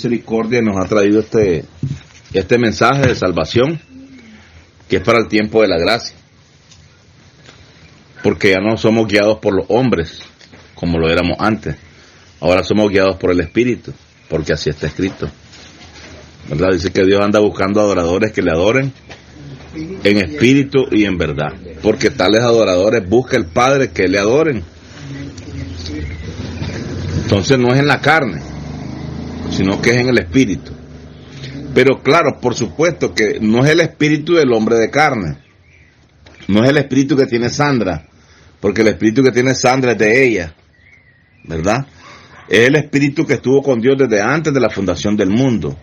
misericordia nos ha traído este mensaje de salvación, que es para el tiempo de la gracia. Porque ya no somos guiados por los hombres, como lo éramos antes. Ahora somos guiados por el Espíritu, porque así está escrito, ¿verdad? Dice que Dios anda buscando adoradores que le adoren en espíritu y en verdad, porque tales adoradores busca el Padre que le adoren. Entonces no es en la carne, sino que es en el espíritu. Pero claro, por supuesto que no es el espíritu del hombre de carne, no es el espíritu que tiene Sandra, porque el espíritu que tiene Sandra es de ella, ¿verdad? Es el espíritu que estuvo con Dios desde antes de la fundación del mundo.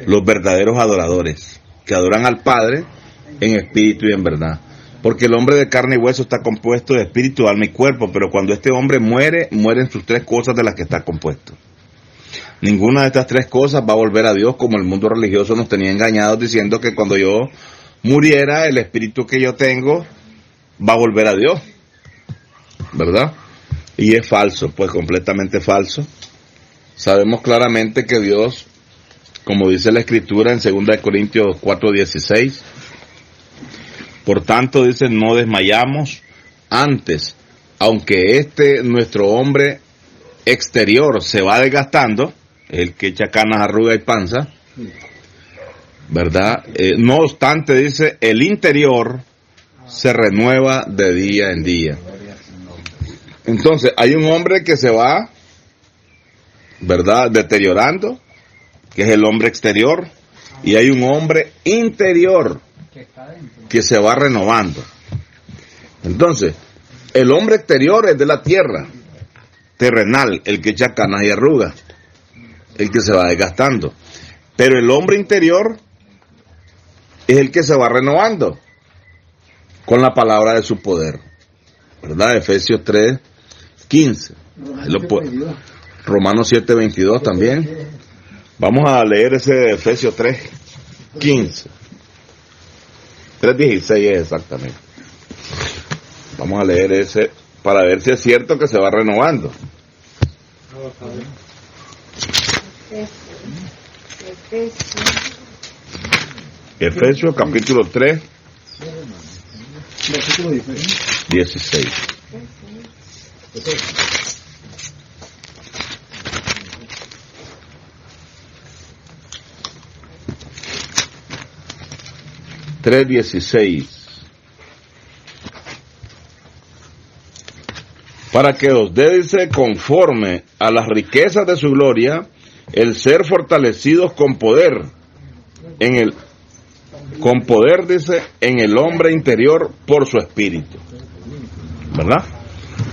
Los verdaderos adoradores, que adoran al Padre en espíritu y en verdad. Porque el hombre de carne y hueso está compuesto de espíritu, alma y cuerpo, pero cuando este hombre muere, mueren sus tres cosas de las que está compuesto. Ninguna de estas tres cosas va a volver a Dios, como el mundo religioso nos tenía engañados diciendo que cuando yo muriera, el espíritu que yo tengo va a volver a Dios, ¿verdad? Y es falso, pues completamente falso. Sabemos claramente que Dios, como dice la Escritura en 2 Corintios 4:16, por tanto dice, no desmayamos antes, aunque nuestro hombre exterior se va desgastando, el que echa canas, arruga y panza, ¿verdad? No obstante, dice, el interior se renueva de día en día. Entonces, hay un hombre que se va, ¿verdad?, deteriorando, que es el hombre exterior, y hay un hombre interior que se va renovando. Entonces, el hombre exterior es de la tierra, terrenal, el que echa canas y arrugas, el que se va desgastando. Pero el hombre interior es el que se va renovando con la palabra de su poder, ¿verdad? Efesios 3:15. Romanos 7:22 también. Vamos a leer ese de Efesios 3:15. 3:16 es exactamente. Vamos a leer ese para ver si es cierto que se va renovando. Efesios capítulo 3, 16. Para que os dé, dice, conforme a las riquezas de su gloria, el ser fortalecidos con poder, dice, en el hombre interior por su espíritu, ¿verdad?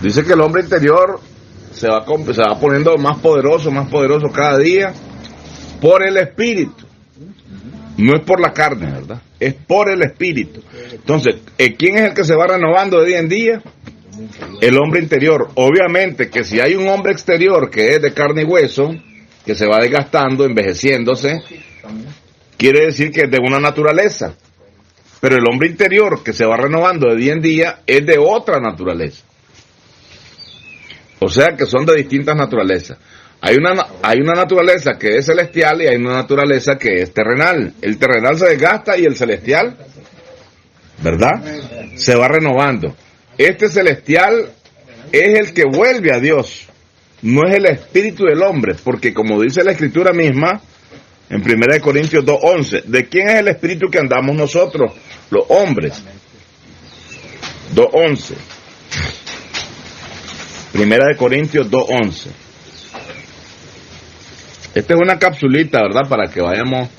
Dice que el hombre interior se va poniendo más poderoso cada día por el espíritu. No es por la carne, ¿verdad? Es por el espíritu. Entonces, ¿quién es el que se va renovando de día en día? El hombre interior. Obviamente que si hay un hombre exterior que es de carne y hueso, que se va desgastando, envejeciéndose, quiere decir que es de una naturaleza. Pero el hombre interior que se va renovando de día en día es de otra naturaleza. O sea que son de distintas naturalezas. Hay una naturaleza que es celestial y hay una naturaleza que es terrenal. El terrenal se desgasta y el celestial, ¿verdad?, se va renovando. Este celestial es el que vuelve a Dios, no es el espíritu del hombre, porque como dice la Escritura misma, en 1 Corintios 2:11, ¿de quién es el espíritu que andamos nosotros, los hombres? 2:11. 1 Corintios 2:11. Esta es una capsulita, ¿verdad?, para que vayamos.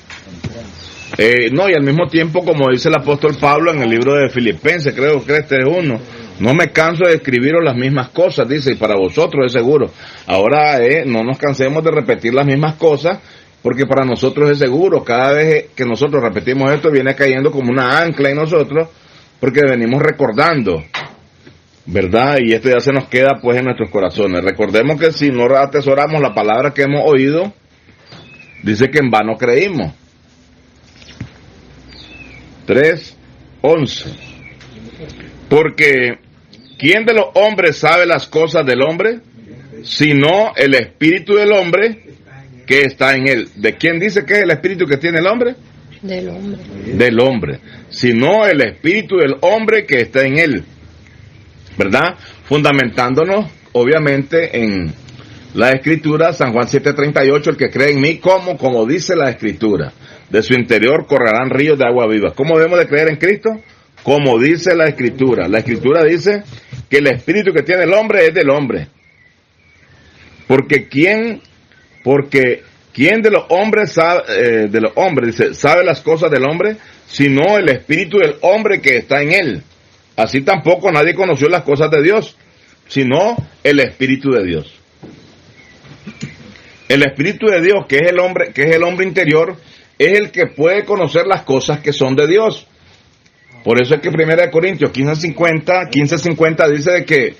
Y al mismo tiempo, como dice el apóstol Pablo en el libro de Filipenses, creo que este es uno, no me canso de escribiros las mismas cosas, dice, y para vosotros es seguro. Ahora no nos cansemos de repetir las mismas cosas, porque para nosotros es seguro. Cada vez que nosotros repetimos esto, viene cayendo como una ancla en nosotros, porque venimos recordando, ¿verdad? Y esto ya se nos queda pues en nuestros corazones. Recordemos que si no atesoramos la palabra que hemos oído, dice que en vano creímos. 3:11. Porque ¿quién de los hombres sabe las cosas del hombre? Sino el espíritu del hombre que está en él. ¿De quién dice que es el espíritu que tiene el hombre? Del hombre. Del hombre. Sino el espíritu del hombre que está en él. ¿Verdad? Fundamentándonos, obviamente, en la Escritura, San Juan 7:38, el que cree en mí, como dice la Escritura, de su interior correrán ríos de agua viva. ¿Cómo debemos de creer en Cristo? Como dice la Escritura. La Escritura dice que el espíritu que tiene el hombre es del hombre. Porque quién de los hombres sabe las cosas del hombre, sino el espíritu del hombre que está en él. Así tampoco nadie conoció las cosas de Dios, sino el espíritu de Dios. El espíritu de Dios, que es el hombre interior, es el que puede conocer las cosas que son de Dios. Por eso es que 1 Corintios 15:50 dice de que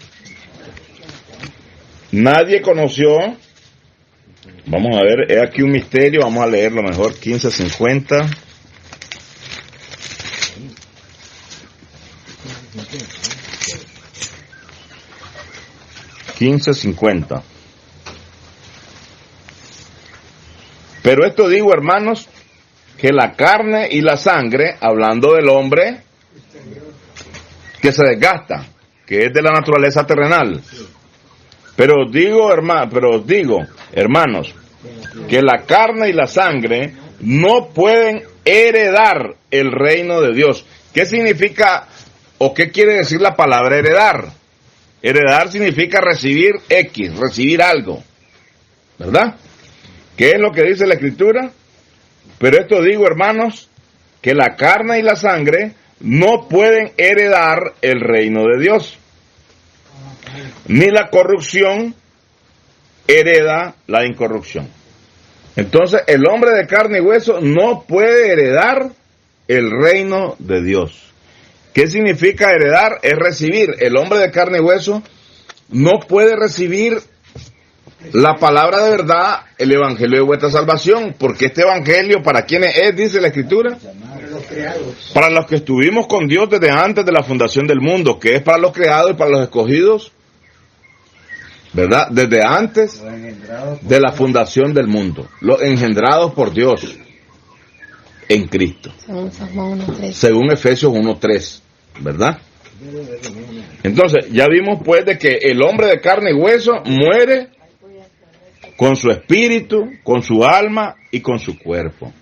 nadie conoció. Vamos a ver, es aquí un misterio, vamos a leerlo mejor. 15:50. Pero esto digo, hermanos, que la carne y la sangre, hablando del hombre que se desgasta, que es de la naturaleza terrenal. Pero os digo, hermanos, que la carne y la sangre no pueden heredar el reino de Dios. ¿Qué significa o qué quiere decir la palabra heredar? Heredar significa recibir recibir algo, ¿verdad? ¿Qué es lo que dice la Escritura? Pero esto digo, hermanos, que la carne y la sangre no pueden heredar el reino de Dios. Ni la corrupción hereda la incorrupción. Entonces, el hombre de carne y hueso no puede heredar el reino de Dios. ¿Qué significa heredar? Es recibir. El hombre de carne y hueso no puede recibir la palabra de verdad, el evangelio de vuestra salvación, porque este evangelio, ¿para quiénes es? Dice la Escritura. Para los que estuvimos con Dios desde antes de la fundación del mundo, que es para los creados y para los escogidos, ¿verdad? Desde antes de la fundación del mundo, los engendrados por Dios en Cristo, según Efesios 1:3, ¿verdad? Entonces, ya vimos pues de que el hombre de carne y hueso muere con su espíritu, con su alma y con su cuerpo.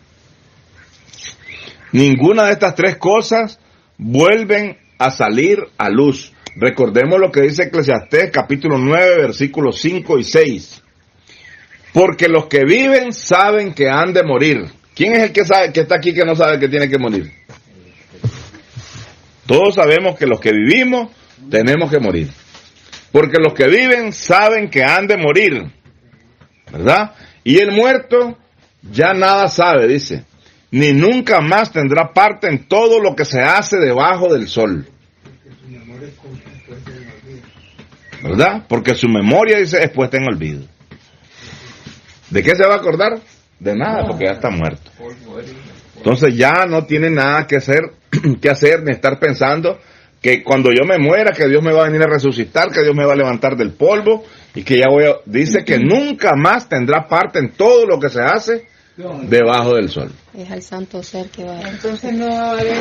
Ninguna de estas tres cosas vuelven a salir a luz. Recordemos lo que dice Eclesiastés capítulo 9, versículos 5 y 6. Porque los que viven saben que han de morir. ¿Quién es el que sabe, que está aquí, que no sabe que tiene que morir? Todos sabemos que los que vivimos tenemos que morir. Porque los que viven saben que han de morir, ¿verdad? Y el muerto ya nada sabe, dice, ni nunca más tendrá parte en todo lo que se hace debajo del sol, ¿verdad? Porque su memoria, dice, es puesta en olvido. ¿De qué se va a acordar? De nada, porque ya está muerto. Entonces ya no tiene nada que hacer, ni estar pensando que cuando yo me muera, que Dios me va a venir a resucitar, que Dios me va a levantar del polvo, y que ya dice que nunca más tendrá parte en todo lo que se hace debajo del sol. Es al santo ser que va a... Entonces no va a haber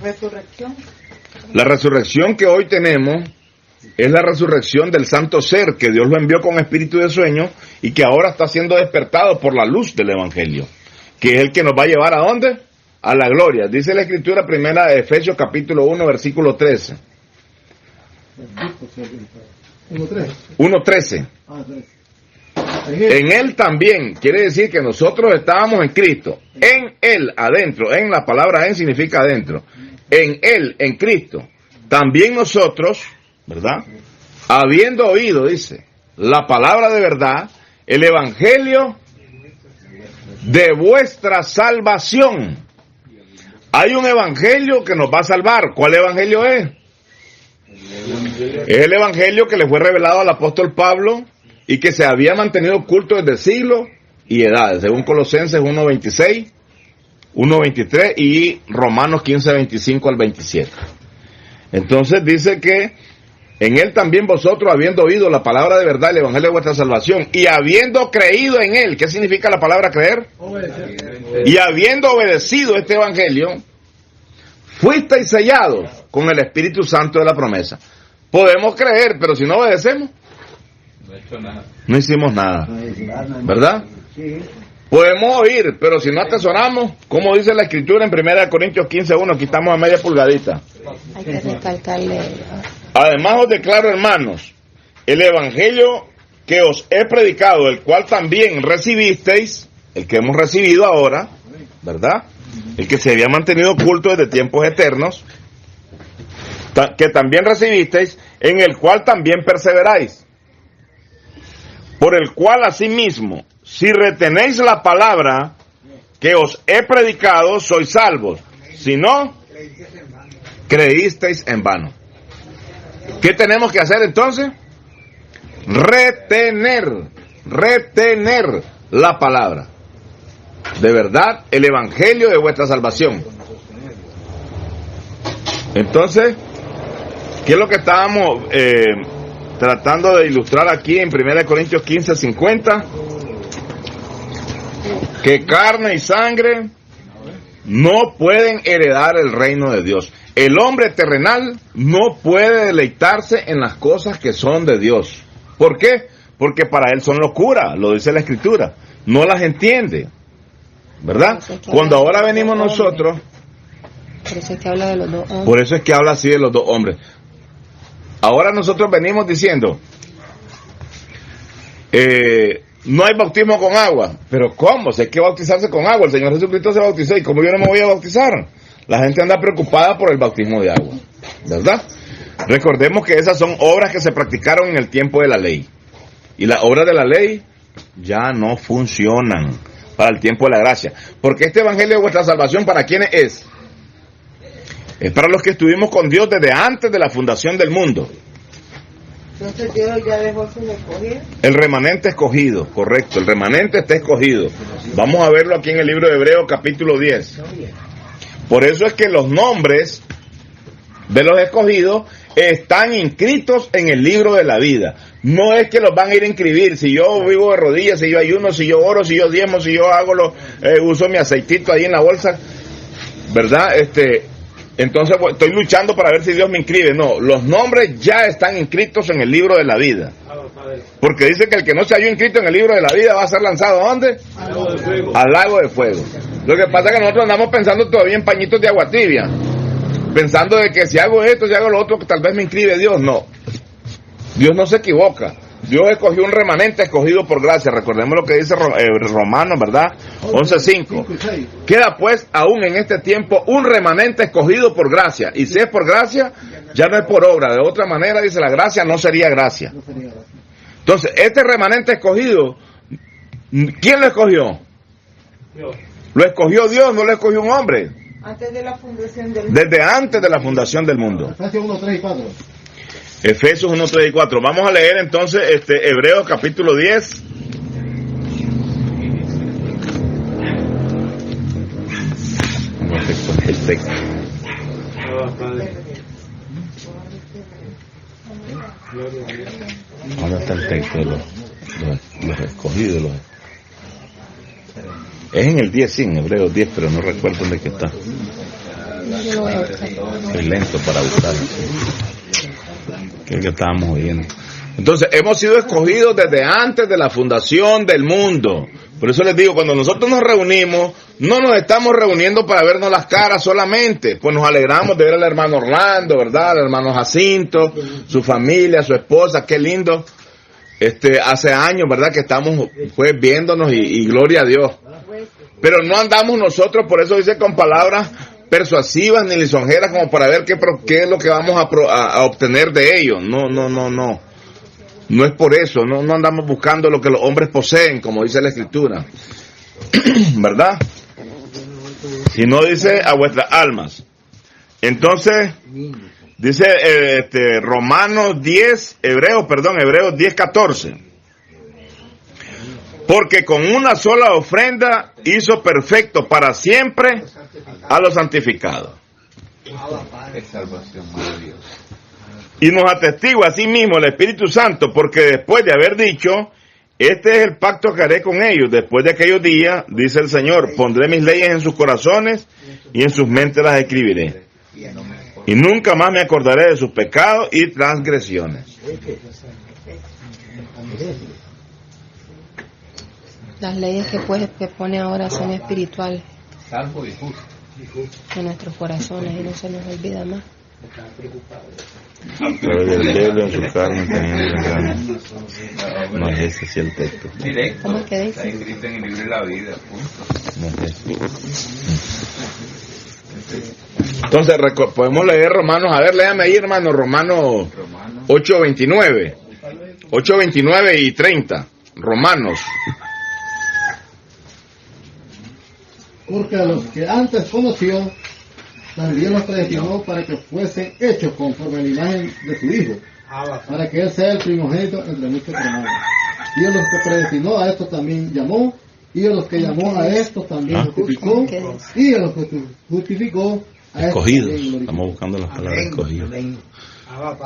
resurrección. La resurrección que hoy tenemos es la resurrección del santo ser, que Dios lo envió con espíritu de sueño y que ahora está siendo despertado por la luz del evangelio, que es el que nos va a llevar ¿a dónde? A la gloria. Dice la Escritura primera de Efesios capítulo 1, versículo 13. 1:13. En Él también, quiere decir que nosotros estábamos en Cristo, en Él, adentro, en la palabra en significa adentro, en Él, en Cristo, también nosotros, ¿verdad? Habiendo oído, dice, la palabra de verdad, el evangelio de vuestra salvación. Hay un evangelio que nos va a salvar. ¿Cuál evangelio es? Es el evangelio que le fue revelado al apóstol Pablo y que se había mantenido oculto desde siglos y edades, según Colosenses 1:26, 1:23 y Romanos 15:25 al 27. Entonces dice que En él también vosotros, habiendo oído la palabra de verdad, el evangelio de vuestra salvación, y habiendo creído en él, ¿qué significa la palabra creer? Y habiendo obedecido este evangelio, fuisteis sellados con el Espíritu Santo de la promesa. Podemos creer, pero si no obedecemos, no hicimos nada, ¿verdad? Podemos oír, pero si no atesoramos, como dice la Escritura en 1 Corintios 15:1, aquí estamos a media pulgadita. Hay que recalcarle. Además os declaro, hermanos, el evangelio que os he predicado, el cual también recibisteis, el que hemos recibido ahora, ¿verdad? El que se había mantenido oculto desde tiempos eternos, que también recibisteis, en el cual también perseveráis, por el cual asimismo, si retenéis la palabra que os he predicado, sois salvos. Si no, creísteis en vano. ¿Qué tenemos que hacer entonces? Retener la palabra. De verdad, el evangelio de vuestra salvación. Entonces, ¿qué es lo que estábamos tratando de ilustrar aquí en 1 Corintios 15:50? Que carne y sangre no pueden heredar el reino de Dios. El hombre terrenal no puede deleitarse en las cosas que son de Dios. ¿Por qué? Porque para él son locura, lo dice la Escritura. No las entiende, ¿verdad? Cuando ahora venimos nosotros, Por eso es que habla de los dos hombres. por eso es que habla así de los dos hombres. Ahora nosotros venimos diciendo, no hay bautismo con agua. Pero ¿cómo? Si hay que bautizarse con agua. El Señor Jesucristo se bautizó. ¿Y cómo yo no me voy a bautizar? La gente anda preocupada por el bautismo de agua, ¿verdad? Recordemos que esas son obras que se practicaron en el tiempo de la ley. Y las obras de la ley ya no funcionan para el tiempo de la gracia. Porque este evangelio de vuestra salvación, ¿para quiénes es? Es para los que estuvimos con Dios desde antes de la fundación del mundo. Entonces Dios ya dejó su escogido. El remanente escogido, correcto, el remanente está escogido. Vamos a verlo aquí en el libro de Hebreos capítulo 10. Por eso es que los nombres de los escogidos están inscritos en el libro de la vida. No es que los van a ir a inscribir. Si yo vivo de rodillas, si yo ayuno, si yo oro, si yo diezmo, si yo hago uso mi aceitito ahí en la bolsa, ¿verdad? Entonces estoy luchando para ver si Dios me inscribe. No, los nombres ya están inscritos en el libro de la vida. Porque dice que el que no se haya inscrito en el libro de la vida va a ser lanzado ¿a dónde? Al lago de fuego. Lo que pasa es que nosotros andamos pensando todavía en pañitos de agua tibia, pensando de que si hago esto, si hago lo otro, que tal vez me inscribe Dios. No, Dios no se equivoca. Dios escogió un remanente escogido por gracia. Recordemos lo que dice Romanos, ¿verdad? 11:5. Queda pues aún en este tiempo un remanente escogido por gracia. Y si es por gracia, ya no es por obra. De otra manera, dice la gracia, no sería gracia. Entonces, este remanente escogido, ¿quién lo escogió? Dios. Lo escogió Dios, no lo escogió un hombre. Antes de la fundación del mundo. Desde antes de la fundación del mundo. Efesios 1, 3 y 4. Efesios 1, 3 y 4. Vamos a leer entonces Hebreos capítulo 10. El texto. ¿Dónde está el texto de los escogidos? Es en el 10, sí, en Hebreos 10, pero no recuerdo dónde que está. Yo lo voy a buscar. Soy lento para buscar. ¿Qué es que estábamos oyendo? Entonces, hemos sido escogidos desde antes de la fundación del mundo. Por eso les digo, cuando nosotros nos reunimos, no nos estamos reuniendo para vernos las caras solamente. Pues nos alegramos de ver al hermano Orlando, ¿verdad? Al hermano Jacinto, su familia, su esposa, qué lindo. Hace años, ¿verdad? Que estamos pues viéndonos y gloria a Dios. Pero no andamos nosotros, por eso dice con palabras persuasivas ni lisonjeras como para ver qué es lo que vamos a obtener de ellos. No. No es por eso, no andamos buscando lo que los hombres poseen, como dice la Escritura. ¿Verdad? Si no dice a vuestras almas. Entonces, dice Hebreos 10:14. Porque con una sola ofrenda hizo perfecto para siempre a los santificados. Y nos atestigua a sí mismo el Espíritu Santo, porque después de haber dicho, este es el pacto que haré con ellos, después de aquellos días, dice el Señor, pondré mis leyes en sus corazones y en sus mentes las escribiré. Y nunca más me acordaré de sus pecados y transgresiones. Las leyes que pone ahora son espirituales Salvo y justo. en nuestros corazones y no se nos olvida más. A través del velo en su carne teniendo engaño. No es ese sí el texto. Directo. ¿Cómo es que Está dice? escrito en el libro de la vida. Punto. No es ese. Entonces podemos leer Romanos, a ver, léame ahí hermano, Romanos 8:29. 8:29 y 30. Romanos. Porque a los que antes conoció, también los predestinó para que fuesen hechos conforme a la imagen de su Hijo, para que Él sea el primogénito entre muchos hermanos. Y a los que predestinó, a estos también llamó, y a los que llamó, a estos también justificó, y a los que justificó, a estos Escogidos. también glorificó. Estamos buscando las palabras escogidos.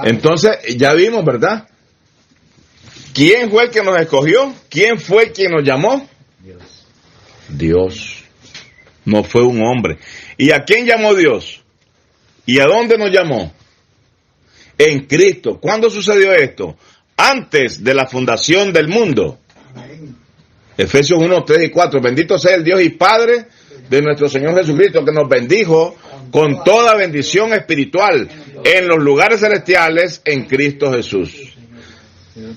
Entonces, ya vimos, ¿verdad? ¿Quién fue el que nos escogió? ¿Quién fue quien nos llamó? Dios. No fue un hombre. ¿Y a quién llamó Dios? ¿Y a dónde nos llamó? En Cristo. ¿Cuándo sucedió esto? Antes de la fundación del mundo. Efesios 1, 3 y 4. Bendito sea el Dios y Padre de nuestro Señor Jesucristo, que nos bendijo con toda bendición espiritual en los lugares celestiales en Cristo Jesús.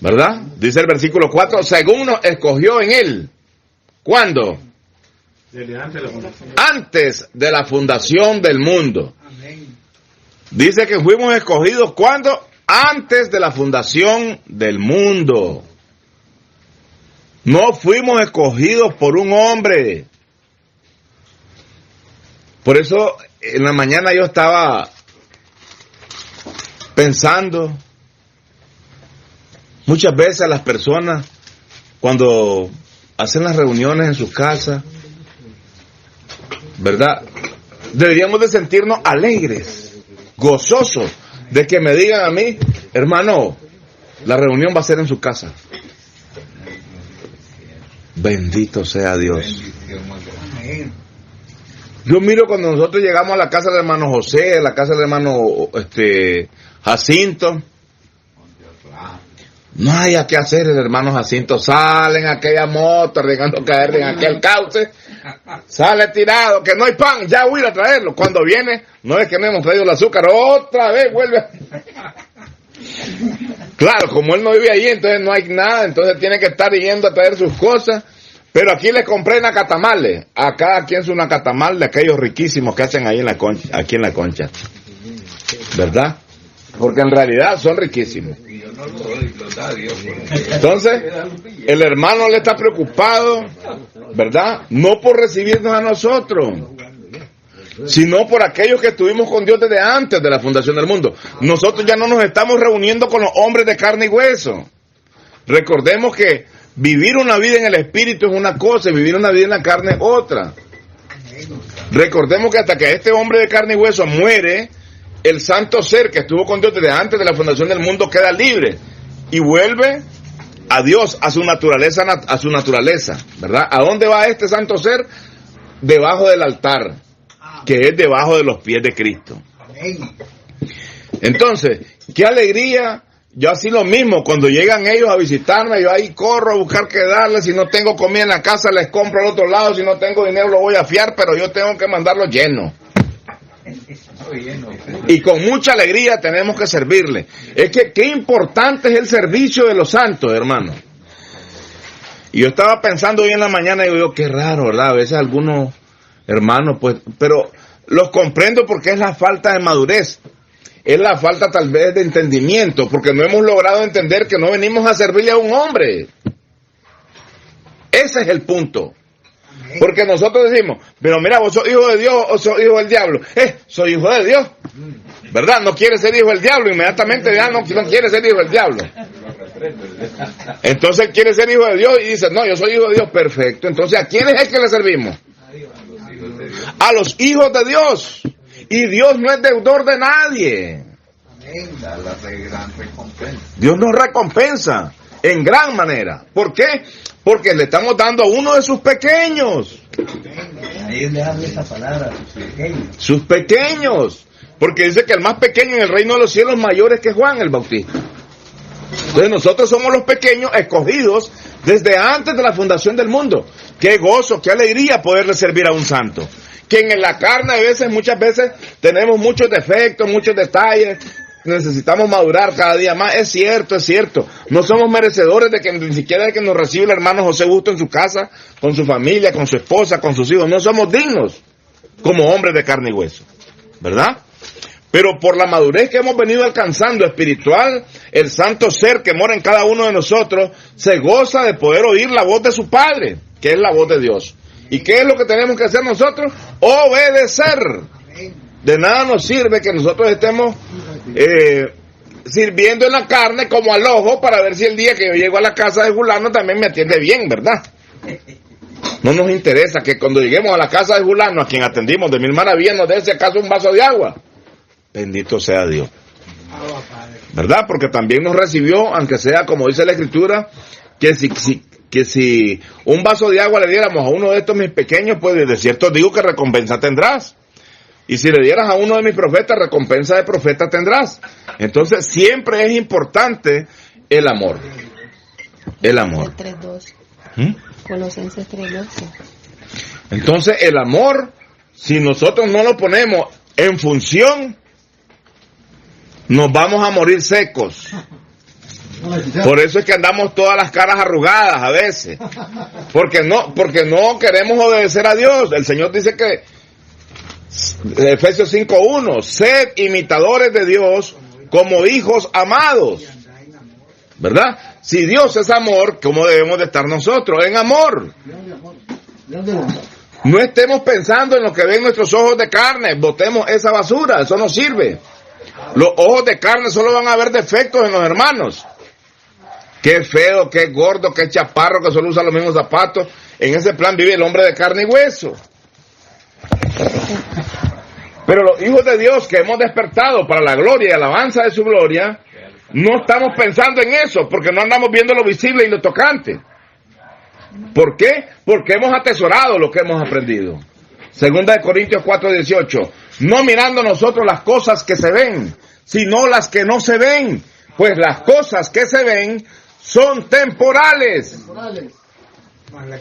¿Verdad? Dice el versículo 4, según nos escogió en Él. ¿Cuándo? Antes de la fundación del mundo. Dice que fuimos escogidos ¿cuándo? Antes de la fundación del mundo. No fuimos escogidos por un hombre. Por eso en la mañana yo estaba pensando, muchas veces las personas cuando hacen las reuniones en sus casas, ¿verdad? Deberíamos de sentirnos alegres, gozosos, de que me digan a mí, hermano, la reunión va a ser en su casa. Bendito sea Dios. Yo miro cuando nosotros llegamos a la casa del hermano José, a la casa del hermano Jacinto, no hay a qué hacer. El hermano Jacinto sale en aquella moto, arriesgando caer en aquel cauce, sale tirado, que no hay pan, ya voy a ir a traerlo. Cuando viene, no es que no hemos traído el azúcar, otra vez vuelve. Claro, como él no vive allí, entonces no hay nada, entonces tiene que estar yendo a traer sus cosas. Pero aquí le compré nacatamales, a cada quien su nacatamal de aquellos riquísimos que hacen ahí en la concha, aquí en la concha, ¿verdad? Porque en realidad son riquísimos. Entonces, el hermano le está preocupado, ¿verdad? No por recibirnos a nosotros, sino por aquellos que estuvimos con Dios desde antes de la fundación del mundo. Nosotros ya no nos estamos reuniendo con los hombres de carne y hueso. Recordemos que vivir una vida en el espíritu es una cosa y vivir una vida en la carne es otra. Recordemos que hasta que este hombre de carne y hueso muere, el santo ser que estuvo con Dios desde antes de la fundación del mundo queda libre y vuelve a Dios, a su naturaleza, ¿verdad? ¿A dónde va este santo ser? Debajo del altar, que es debajo de los pies de Cristo. Entonces, qué alegría. Yo así lo mismo, cuando llegan ellos a visitarme, yo ahí corro a buscar qué darles. Si no tengo comida en la casa, les compro al otro lado. Si no tengo dinero, lo voy a fiar, pero yo tengo que mandarlo lleno. Y con mucha alegría tenemos que servirle. Es que qué importante es el servicio de los santos, hermano. Y yo estaba pensando hoy en la mañana y digo, qué raro, ¿verdad? A veces algunos hermanos, pues, pero los comprendo porque es la falta de madurez. Es la falta tal vez de entendimiento, porque no hemos logrado entender que no venimos a servirle a un hombre. Ese es el punto. Porque nosotros decimos, pero mira, vos sos hijo de Dios o sos hijo del diablo. Soy hijo de Dios, ¿verdad? No quiere ser hijo del diablo, inmediatamente ya no quiere ser hijo del diablo. Entonces quiere ser hijo de Dios y dice, no, yo soy hijo de Dios, perfecto. Entonces, ¿a quién es el que le servimos? A los hijos de Dios. Y Dios no es deudor de nadie. Da la gran recompensa. Dios nos recompensa en gran manera. ¿Por qué? Porque le estamos dando a uno de sus pequeños. Ahí le habla esa palabra, sus pequeños. Sus pequeños. Porque dice que el más pequeño en el reino de los cielos mayor es que Juan el Bautista. Entonces nosotros somos los pequeños escogidos desde antes de la fundación del mundo. Qué gozo, qué alegría poderle servir a un santo. Quien en la carne muchas veces tenemos muchos defectos, muchos detalles, necesitamos madurar cada día más. Es cierto. No somos merecedores de que ni siquiera de que nos reciba el hermano José Justo en su casa, con su familia, con su esposa, con sus hijos. No somos dignos como hombres de carne y hueso, ¿verdad? Pero por la madurez que hemos venido alcanzando espiritual, el santo ser que mora en cada uno de nosotros se goza de poder oír la voz de su Padre, que es la voz de Dios. ¿Y qué es lo que tenemos que hacer nosotros? Obedecer. De nada nos sirve que nosotros estemos sirviendo en la carne como al ojo para ver si el día que yo llego a la casa de fulano también me atiende bien, ¿verdad? No nos interesa que cuando lleguemos a la casa de fulano, a quien atendimos de mil maravillas, nos dé si acaso un vaso de agua. Bendito sea Dios, ¿verdad? Porque también nos recibió, aunque sea como dice la Escritura, que si un vaso de agua le diéramos a uno de estos mis pequeños, pues de cierto digo que recompensa tendrás. Y si le dieras a uno de mis profetas, recompensa de profeta tendrás. Entonces siempre es importante el amor. El amor. 3:12. Colosenses 3:12. Entonces el amor, si nosotros no lo ponemos en función, nos vamos a morir secos. Por eso es que andamos todas las caras arrugadas a veces. Porque no queremos obedecer a Dios. El Señor dice que, Efesios 5:1, sed imitadores de Dios como hijos amados. ¿Verdad? Si Dios es amor, ¿cómo debemos de estar nosotros? En amor. No estemos pensando en lo que ven nuestros ojos de carne. Botemos esa basura, eso no sirve. Los ojos de carne solo van a ver defectos en los hermanos. Qué feo, qué gordo, qué chaparro, que solo usa los mismos zapatos. En ese plan vive el hombre de carne y hueso. Pero los hijos de Dios que hemos despertado para la gloria y alabanza de su gloria, no estamos pensando en eso, porque no andamos viendo lo visible y lo tocante. ¿Por qué? Porque hemos atesorado lo que hemos aprendido. Segunda de Corintios 4:18. No mirando nosotros las cosas que se ven, sino las que no se ven. Pues las cosas que se ven son temporales.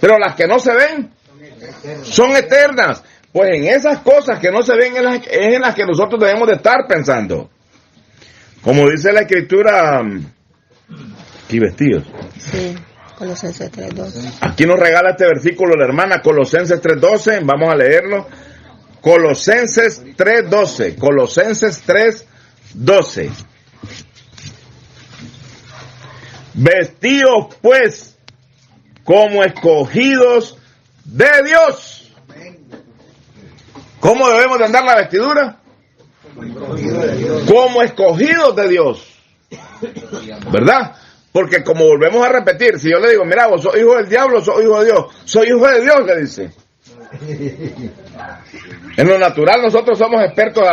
Pero las que no se ven son eternas. Pues en esas cosas que no se ven es en las que nosotros debemos de estar pensando. Como dice la Escritura, aquí vestidos. Sí, Colosenses 3:12. Aquí nos regala este versículo la hermana, Colosenses 3:12, vamos a leerlo. Colosenses 3:12, Colosenses 3:12. Vestidos pues como escogidos de Dios. ¿Cómo debemos de andar la vestidura? Como escogidos de Dios. ¿Verdad? Porque como volvemos a repetir, si yo le digo, mira, vos sos hijo del diablo, sos hijo de Dios. Soy hijo de Dios, le dice. En lo natural nosotros somos expertos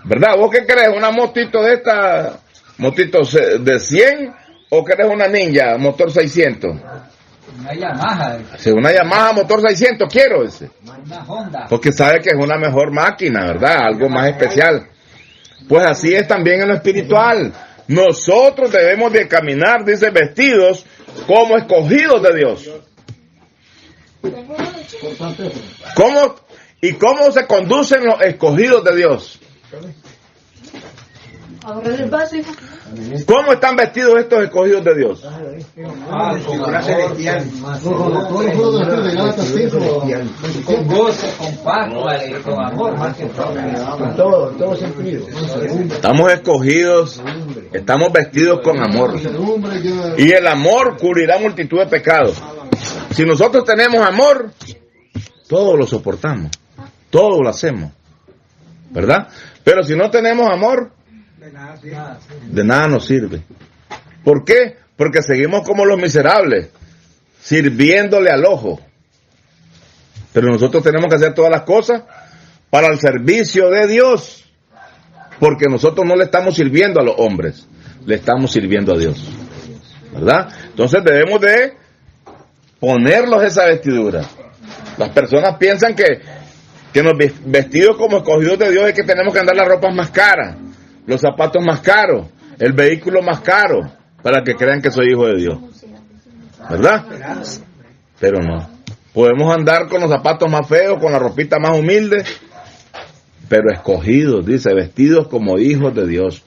¿verdad? ¿Vos qué querés? ¿Una motito de esta, motito de 100 o querés una Ninja, motor 600? Una Yamaha. Sí, una Yamaha motor 600 quiero ese. Una Honda. Porque sabe que es una mejor máquina, ¿verdad? Algo más especial. Pues así es también en lo espiritual. Nosotros debemos de caminar, dice, vestidos como escogidos de Dios. ¿Cómo se conducen los escogidos de Dios? ¿Cómo están vestidos estos escogidos de Dios? Con gozo, con paz, con amor, más que todo. Todo sentido. Estamos escogidos, estamos vestidos con amor. Y el amor cubrirá multitud de pecados. Si nosotros tenemos amor, todo lo soportamos, todo lo hacemos, ¿verdad? Pero si no tenemos amor, de nada nos sirve. ¿Por qué? Porque seguimos como los miserables, sirviéndole al ojo. Pero nosotros tenemos que hacer todas las cosas para el servicio de Dios. porque nosotros no le estamos sirviendo a los hombres, le estamos sirviendo a Dios, ¿verdad? Entonces debemos de ponerlos esa vestidura. Las personas piensan que nos vestidos como escogidos de Dios es que tenemos que andar las ropas más caras, los zapatos más caros, el vehículo más caro, para que crean que soy hijo de Dios, ¿verdad? Pero no. Podemos andar con los zapatos más feos, con la ropita más humilde, pero escogidos, dice, vestidos como hijos de Dios,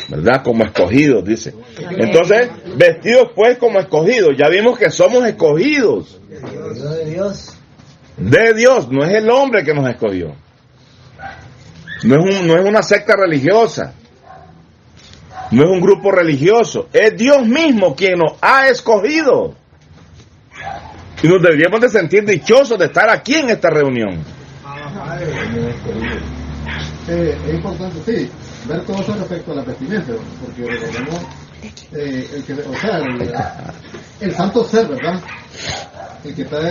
¿verdad? Como escogidos, dice. Entonces, vestidos pues como escogidos. Ya vimos que somos escogidos. De Dios. De Dios, no es el hombre que nos escogió. No es una secta religiosa. No es un grupo religioso. Es Dios mismo quien nos ha escogido. Y nos deberíamos de sentir dichosos de estar aquí en esta reunión. Es importante, sí, ver todo eso respecto a la vestimenta, porque recordemos el santo ser, ¿verdad? El que está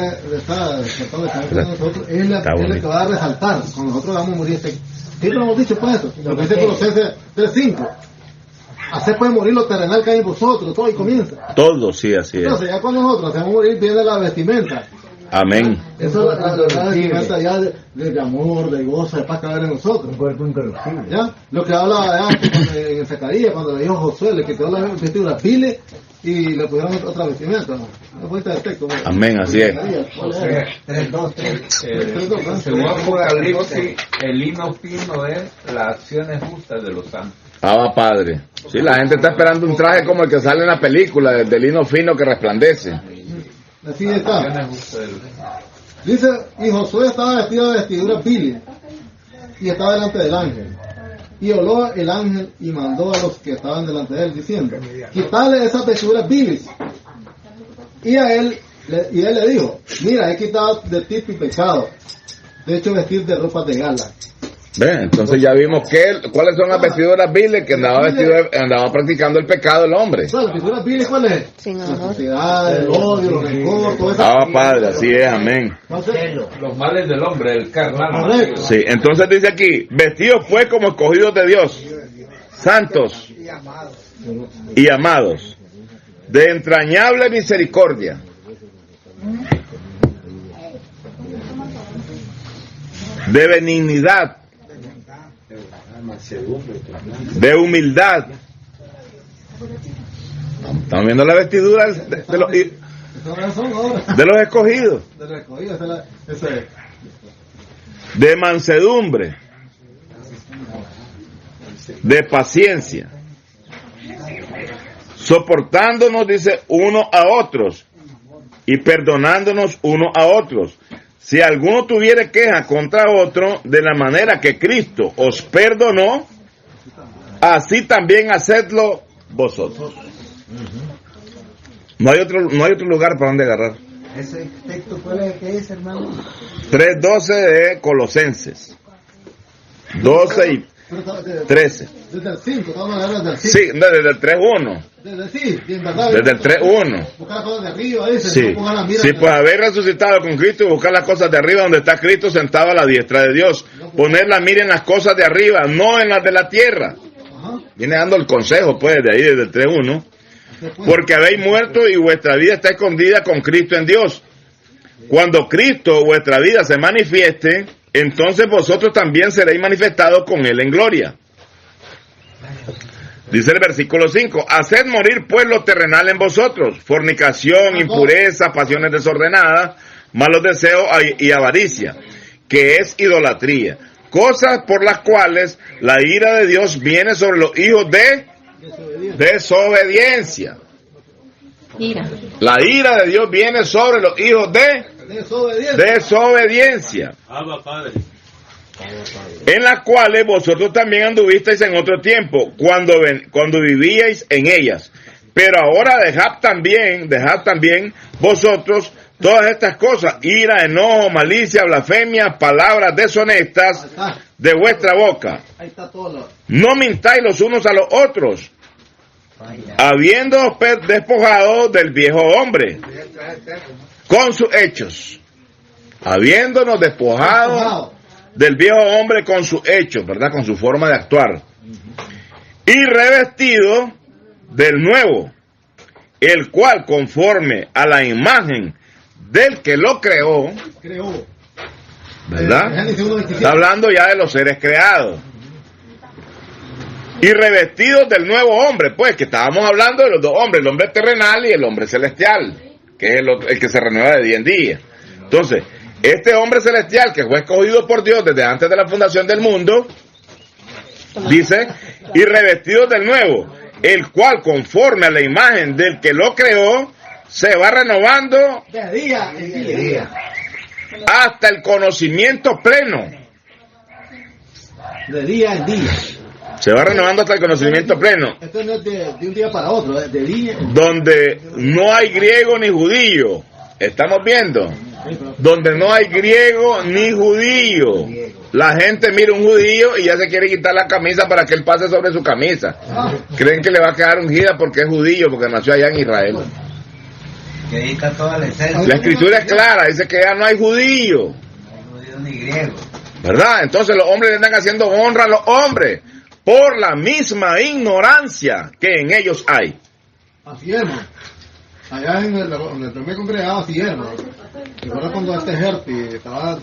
despertado de cabeza de nosotros, es el que va a resaltar cuando nosotros vamos a morir. Siempre lo hemos dicho por eso, lo que dice Colosenses 3:5. Así puede morir lo terrenal que hay en vosotros, todo y comienza. Todo, sí, así es. Entonces, ya cuando nosotros hacemos morir, viene la vestimenta. Amén. Eso es la vestimenta ya de amor, de gozo, de paz que va a haber en nosotros. Un cuerpo incorruptible. ¿Ya? Lo que habla en Zacarías, cuando le dijo Josué, le quitó la vestidura pile y le pusieron otra vestimenta. Una vuelta de texto. Amén, así es. 3:2. Según Apocalipsis, el lino fino es las acciones justas de los santos. Abba Padre. Sí, la gente está esperando un traje como el que sale en la película, de lino fino que resplandece. Así está. Dice, y Josué estaba vestido de vestidura pile y estaba delante del ángel. Y oló el ángel y mandó a los que estaban delante de él diciendo, quitadle esas vestiduras piles. Y él le dijo, mira, he quitado de ti tu pecado, de hecho vestir de ropas de gala. ¿Ven? Entonces ya vimos cuáles son las vestiduras viles que andaba practicando el pecado del hombre. ¿Las vestiduras piles cuál es? Sin La amor. sociedad, el odio, los rencor, todo eso. Padre, así es, amén. Los males del hombre, el carnal. Sí, entonces dice aquí, vestidos pues como escogidos de Dios, santos y amados, de entrañable misericordia, de benignidad, de humildad. Estamos viendo la vestidura de los escogidos, de mansedumbre, de paciencia, soportándonos, dice, uno a otros y perdonándonos uno a otros. Si alguno tuviere queja contra otro, de la manera que Cristo os perdonó, así también hacedlo vosotros. No hay otro lugar para donde agarrar. ¿Ese texto cuál es que es, hermano? 3:12 de Colosenses. 12 y 13. Desde el 5, estamos hablando desde el 5. Sí, no, desde el 3:1. Desde el 3:1. Buscar las cosas de arriba, dice. Sí, No pongan la mira sí, pues haber resucitado con Cristo y buscar las cosas de arriba donde está Cristo sentado a la diestra de Dios. Poner la mira en las cosas de arriba, no en las de la tierra. Ajá. Viene dando el consejo, pues, de ahí, desde el 3:1. Porque habéis muerto y vuestra vida está escondida con Cristo en Dios. Cuando Cristo, vuestra vida, se manifieste, entonces vosotros también seréis manifestados con Él en gloria. Dice el versículo 5, haced morir pues lo terrenal en vosotros, fornicación, impureza, pasiones desordenadas, malos deseos y avaricia, que es idolatría, cosas por las cuales la ira de Dios viene sobre los hijos de desobediencia. Ira. La ira de Dios viene sobre los hijos de desobediencia, en las cuales vosotros también anduvisteis en otro tiempo, cuando vivíais en ellas. Pero ahora dejad también vosotros todas estas cosas, ira, enojo, malicia, blasfemia, palabras deshonestas de vuestra boca. No mintáis los unos a los otros, habiendo despojado del viejo hombre con sus hechos, habiéndonos despojado del viejo hombre con sus hechos, ¿verdad? Con su forma de actuar. y revestido del nuevo, el cual conforme a la imagen del que lo creó, ¿verdad? Está hablando ya de los seres creados. Y revestidos del nuevo hombre, pues, que estábamos hablando de los dos hombres, el hombre terrenal y el hombre celestial, que es el que se renueva de día en día. Entonces, este hombre celestial que fue escogido por Dios desde antes de la fundación del mundo, dice, y revestidos del nuevo, el cual conforme a la imagen del que lo creó, se va renovando de día en día, hasta el conocimiento pleno. De día en día. Se va renovando hasta el conocimiento pleno. Esto no es de un día para otro, es de día en día. Donde no hay griego ni judío. Estamos viendo. Donde no hay griego ni judío. La gente mira un judío y ya se quiere quitar la camisa para que él pase sobre su camisa. Creen que le va a quedar ungida porque es judío, porque nació allá en Israel. Que ahí está toda la esencia. La escritura es clara, dice que ya no hay judío. No hay judío ni griego. ¿Verdad? Entonces los hombres le están haciendo honra a los hombres por la misma ignorancia que en ellos hay. Así es, hermano. Allá en el primer congregado, así es, hermano. Recuerda cuando este Herpes estaba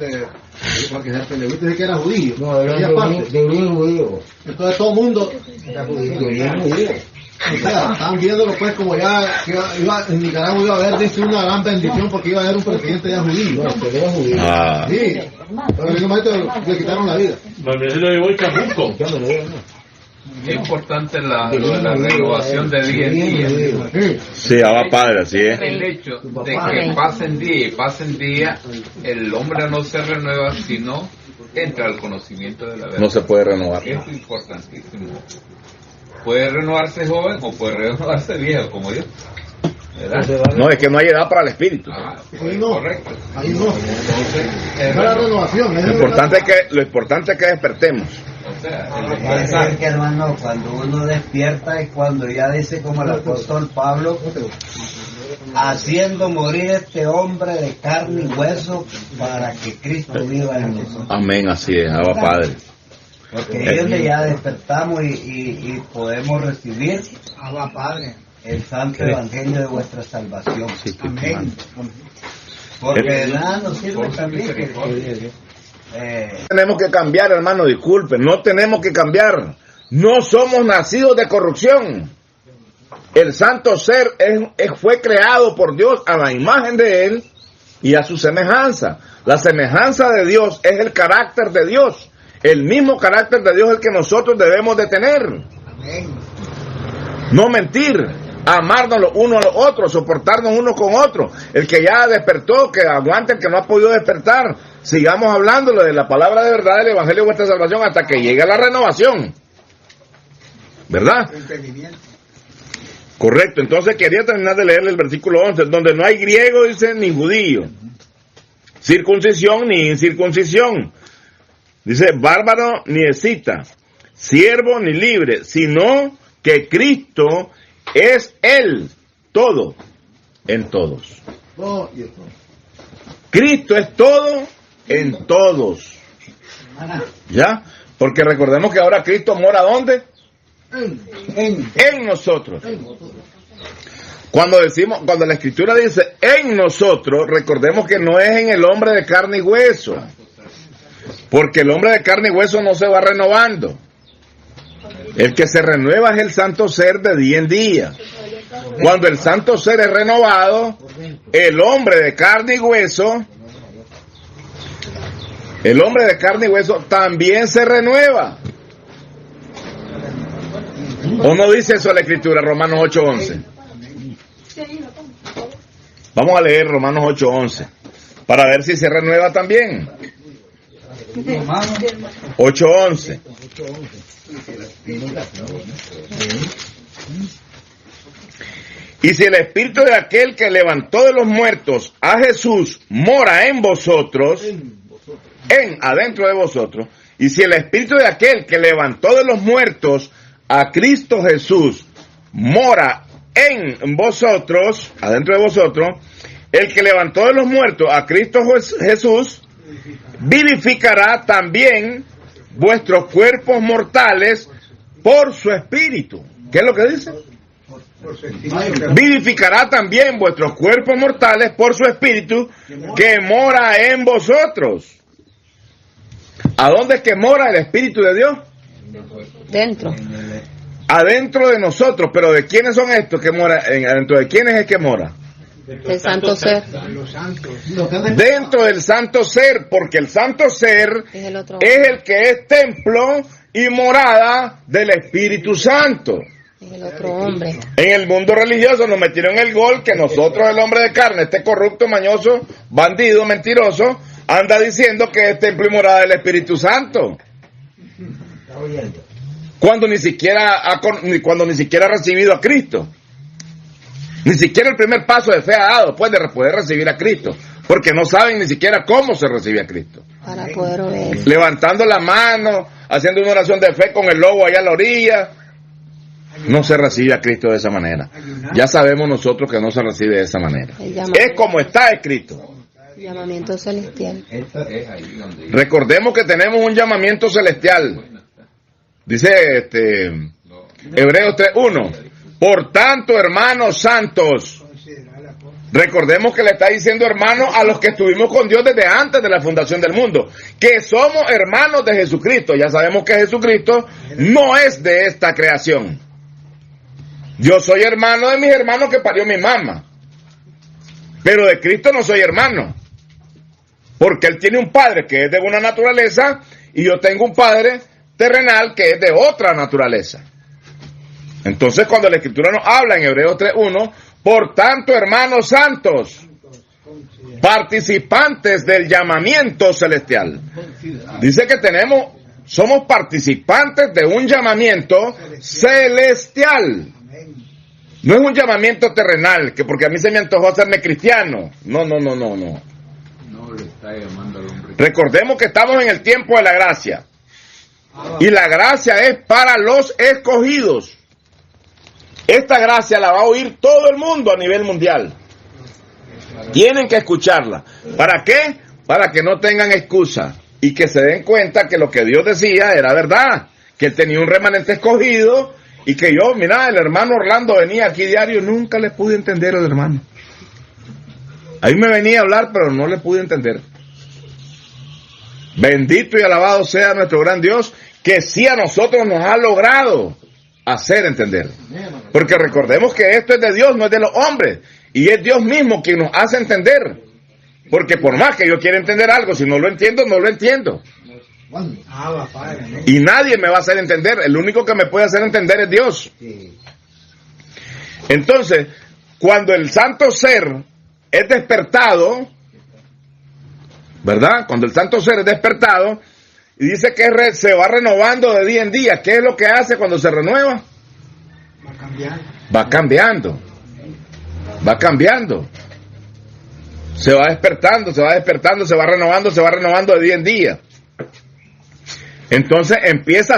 porque Herpes le dice que era judío. No, era de judío. Entonces todo el mundo Era judío. O sea, estaban viéndolo pues como ya que en Nicaragua iba a haber, dice, una gran bendición porque iba a haber un presidente ya judío. No, que era judío. Ah. Sí, pero en ese momento le quitaron la vida. Donde se lo llevó el Chabuco. Es importante la renovación de día en día. Sí, Abba Padre, así es. El hecho de que pasen día y pasen día, el hombre no se renueva, sino entra al conocimiento de la verdad. No se puede renovar. Eso es importantísimo. Puede renovarse joven o puede renovarse viejo, como yo. ¿Verdad? No, es que no hay edad para el espíritu. Ahí no, Correcto. ahí no. Entonces, Es la renovación. Lo importante es que despertemos. o sea, Quiere decir que, hermano, cuando uno despierta es cuando ya dice como el apóstol Pablo, haciendo morir este hombre de carne y hueso para que Cristo viva en nosotros. Amén, así es, Abba Padre. Porque ahí es donde ya despertamos y podemos recibir el santo evangelio de vuestra salvación. Amén. Porque nada nos sirve también que Tenemos que cambiar, hermano, disculpen, no tenemos que cambiar. No somos nacidos de corrupción. El santo ser fue creado por Dios a la imagen de Él y a su semejanza. La semejanza de Dios es el carácter de Dios. El mismo carácter de Dios es el que nosotros debemos de tener. No mentir, amarnos los unos a los otros, soportarnos unos con otros. El que ya despertó, que aguante, el que no ha podido despertar. Sigamos hablándolo de la palabra de verdad del Evangelio de vuestra salvación hasta que llegue la renovación. ¿Verdad? Correcto. Entonces quería terminar de leer el versículo 11, donde no hay griego, dice, ni judío, circuncisión ni incircuncisión. Dice, bárbaro ni escita, siervo ni libre, sino que Cristo es Él, todo, en todos. Cristo es todo en todos. ¿Ya? Porque recordemos que ahora Cristo mora ¿dónde? En nosotros. Cuando la Escritura dice en nosotros, recordemos que no es en el hombre de carne y hueso. Porque el hombre de carne y hueso no se va renovando. El que se renueva es el santo ser de día en día. Cuando el santo ser es renovado, el hombre de carne y hueso también se renueva. ¿O no dice eso la Escritura, Romanos 8:11? Vamos a leer Romanos 8:11 para ver si se renueva también. 8:11. Y si el espíritu de aquel que levantó de los muertos a Jesús mora en vosotros, adentro de vosotros, y si el espíritu de aquel que levantó de los muertos a Cristo Jesús mora en vosotros, adentro de vosotros, el que levantó de los muertos a Cristo Jesús vivificará también vuestros cuerpos mortales por su espíritu. ¿Qué es lo que dice? Vivificará también vuestros cuerpos mortales por su espíritu que mora en vosotros. ¿A dónde es que mora el espíritu de Dios? Dentro. Adentro de nosotros. Pero ¿de quiénes son estos que mora? ¿Adentro de quiénes es que mora? El santo ser. Dentro del santo ser, porque el santo ser Es el otro. es el que es templo y morada del Espíritu Santo. Es el otro hombre. En el mundo religioso nos metieron el gol que nosotros, el hombre de carne, este corrupto, mañoso, bandido, mentiroso, anda diciendo que es templo y morada del Espíritu Santo. Cuando ni siquiera ha recibido a Cristo. Ni siquiera el primer paso de fe ha dado, pues, de poder recibir a Cristo. Porque no saben ni siquiera cómo se recibe a Cristo. Para poder obedecer. Levantando la mano, haciendo una oración de fe con el lobo allá a la orilla. No se recibe a Cristo de esa manera. Ya sabemos nosotros que no se recibe de esa manera. Es como está escrito. Llamamiento celestial. Recordemos que tenemos un llamamiento celestial. Dice Hebreos 3:1. Por tanto, hermanos santos, recordemos que le está diciendo hermanos a los que estuvimos con Dios desde antes de la fundación del mundo, que somos hermanos de Jesucristo. Ya sabemos que Jesucristo no es de esta creación. Yo soy hermano de mis hermanos que parió mi mamá, pero de Cristo no soy hermano, porque Él tiene un padre que es de una naturaleza y yo tengo un padre terrenal que es de otra naturaleza. Entonces, cuando la Escritura nos habla en Hebreos 3:1, por tanto, hermanos santos, participantes del llamamiento celestial, dice que somos participantes de un llamamiento celestial. No es un llamamiento terrenal, que porque a mí se me antojó hacerme cristiano. No. No le está llamando al hombre. Recordemos que estamos en el tiempo de la gracia. Y la gracia es para los escogidos. Esta gracia la va a oír todo el mundo a nivel mundial. Tienen que escucharla. ¿Para qué? Para que no tengan excusa y que se den cuenta que lo que Dios decía era verdad, que Él tenía un remanente escogido y que yo, mira, el hermano Orlando venía aquí diario, nunca le pude entender al hermano. Ahí me venía a hablar, pero no le pude entender. Bendito y alabado sea nuestro gran Dios, que sí a nosotros nos ha logrado hacer entender. Porque recordemos que esto es de Dios, no es de los hombres. Y es Dios mismo quien nos hace entender. Porque por más que yo quiera entender algo, si no lo entiendo, no lo entiendo. Y nadie me va a hacer entender. El único que me puede hacer entender es Dios. Entonces, cuando el santo ser es despertado, ¿verdad? Cuando el santo ser es despertado, y dice que se va renovando de día en día. ¿Qué es lo que hace cuando se renueva? Va cambiando. Va cambiando. Se va despertando, se va renovando de día en día. Entonces empieza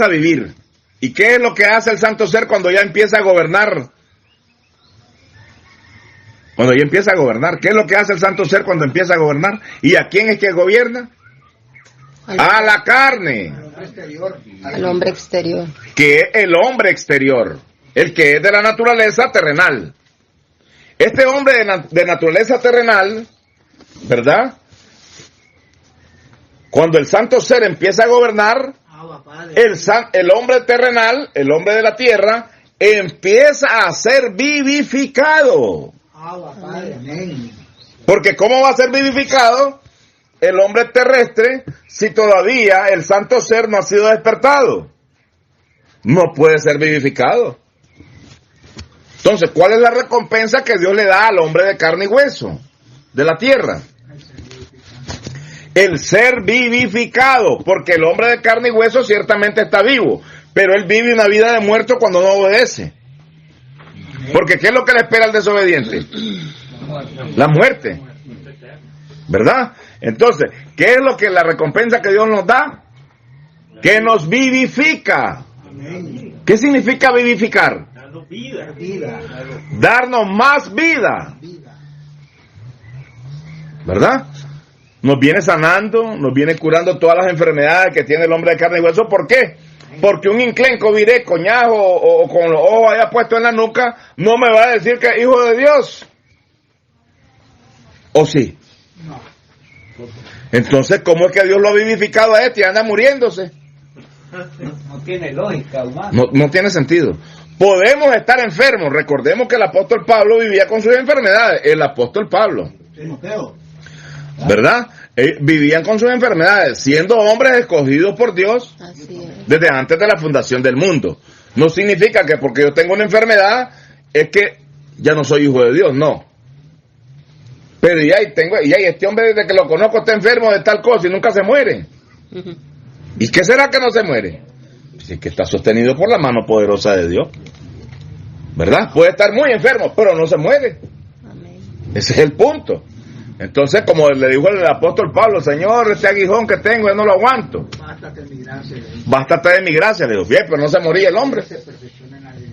a vivir. ¿Y qué es lo que hace el santo ser cuando ya empieza a gobernar? Cuando ya empieza a gobernar, ¿qué es lo que hace el santo ser cuando empieza a gobernar? ¿Y a quién es que gobierna? A la carne. Al hombre exterior. Que es el hombre exterior, el que es de la naturaleza terrenal. Este hombre de naturaleza terrenal, ¿verdad? Cuando el santo ser empieza a gobernar, el hombre terrenal, el hombre de la tierra, empieza a ser vivificado. Porque ¿cómo va a ser vivificado el hombre terrestre si todavía el santo ser no ha sido despertado? No puede ser vivificado. Entonces, ¿cuál es la recompensa que Dios le da al hombre de carne y hueso de la tierra? El ser vivificado, porque el hombre de carne y hueso ciertamente está vivo, pero él vive una vida de muerto cuando no obedece. Porque ¿qué es lo que le espera al desobediente? La muerte. ¿Verdad? Entonces, ¿qué es lo que la recompensa que Dios nos da? Que nos vivifica. ¿Qué significa vivificar? Darnos más vida. ¿Verdad? nos viene sanando, nos viene curando todas las enfermedades que tiene el hombre de carne y hueso. ¿Por qué? Porque un inclenco viré, coñajo o con los ojos allá puestos en la nuca no me va a decir que es hijo de Dios. ¿O sí? No. Entonces, ¿cómo es que Dios lo ha vivificado a este y anda muriéndose? No tiene lógica humana. No tiene sentido. Podemos estar enfermos. Recordemos que el apóstol Pablo vivía con sus enfermedades. El apóstol Pablo, Timoteo. ¿verdad? Vivían con sus enfermedades, siendo hombres escogidos por Dios Así es. desde antes de la fundación del mundo. No significa que porque yo tengo una enfermedad es que ya no soy hijo de Dios, no. Pero este hombre desde que lo conozco está enfermo de tal cosa y nunca se muere. Ujú. ¿Y qué será que no se muere? Pues es que está sostenido por la mano poderosa de Dios, ¿verdad? Puede estar muy enfermo, pero no se muere. Amén. Ese es el punto. Entonces, como le dijo el apóstol Pablo, Señor, este aguijón que tengo, yo no lo aguanto. Bástate de mi gracia. Bástate de mi gracia. Le digo, bien, pero no se moría el hombre. Se perfecciona en la vida.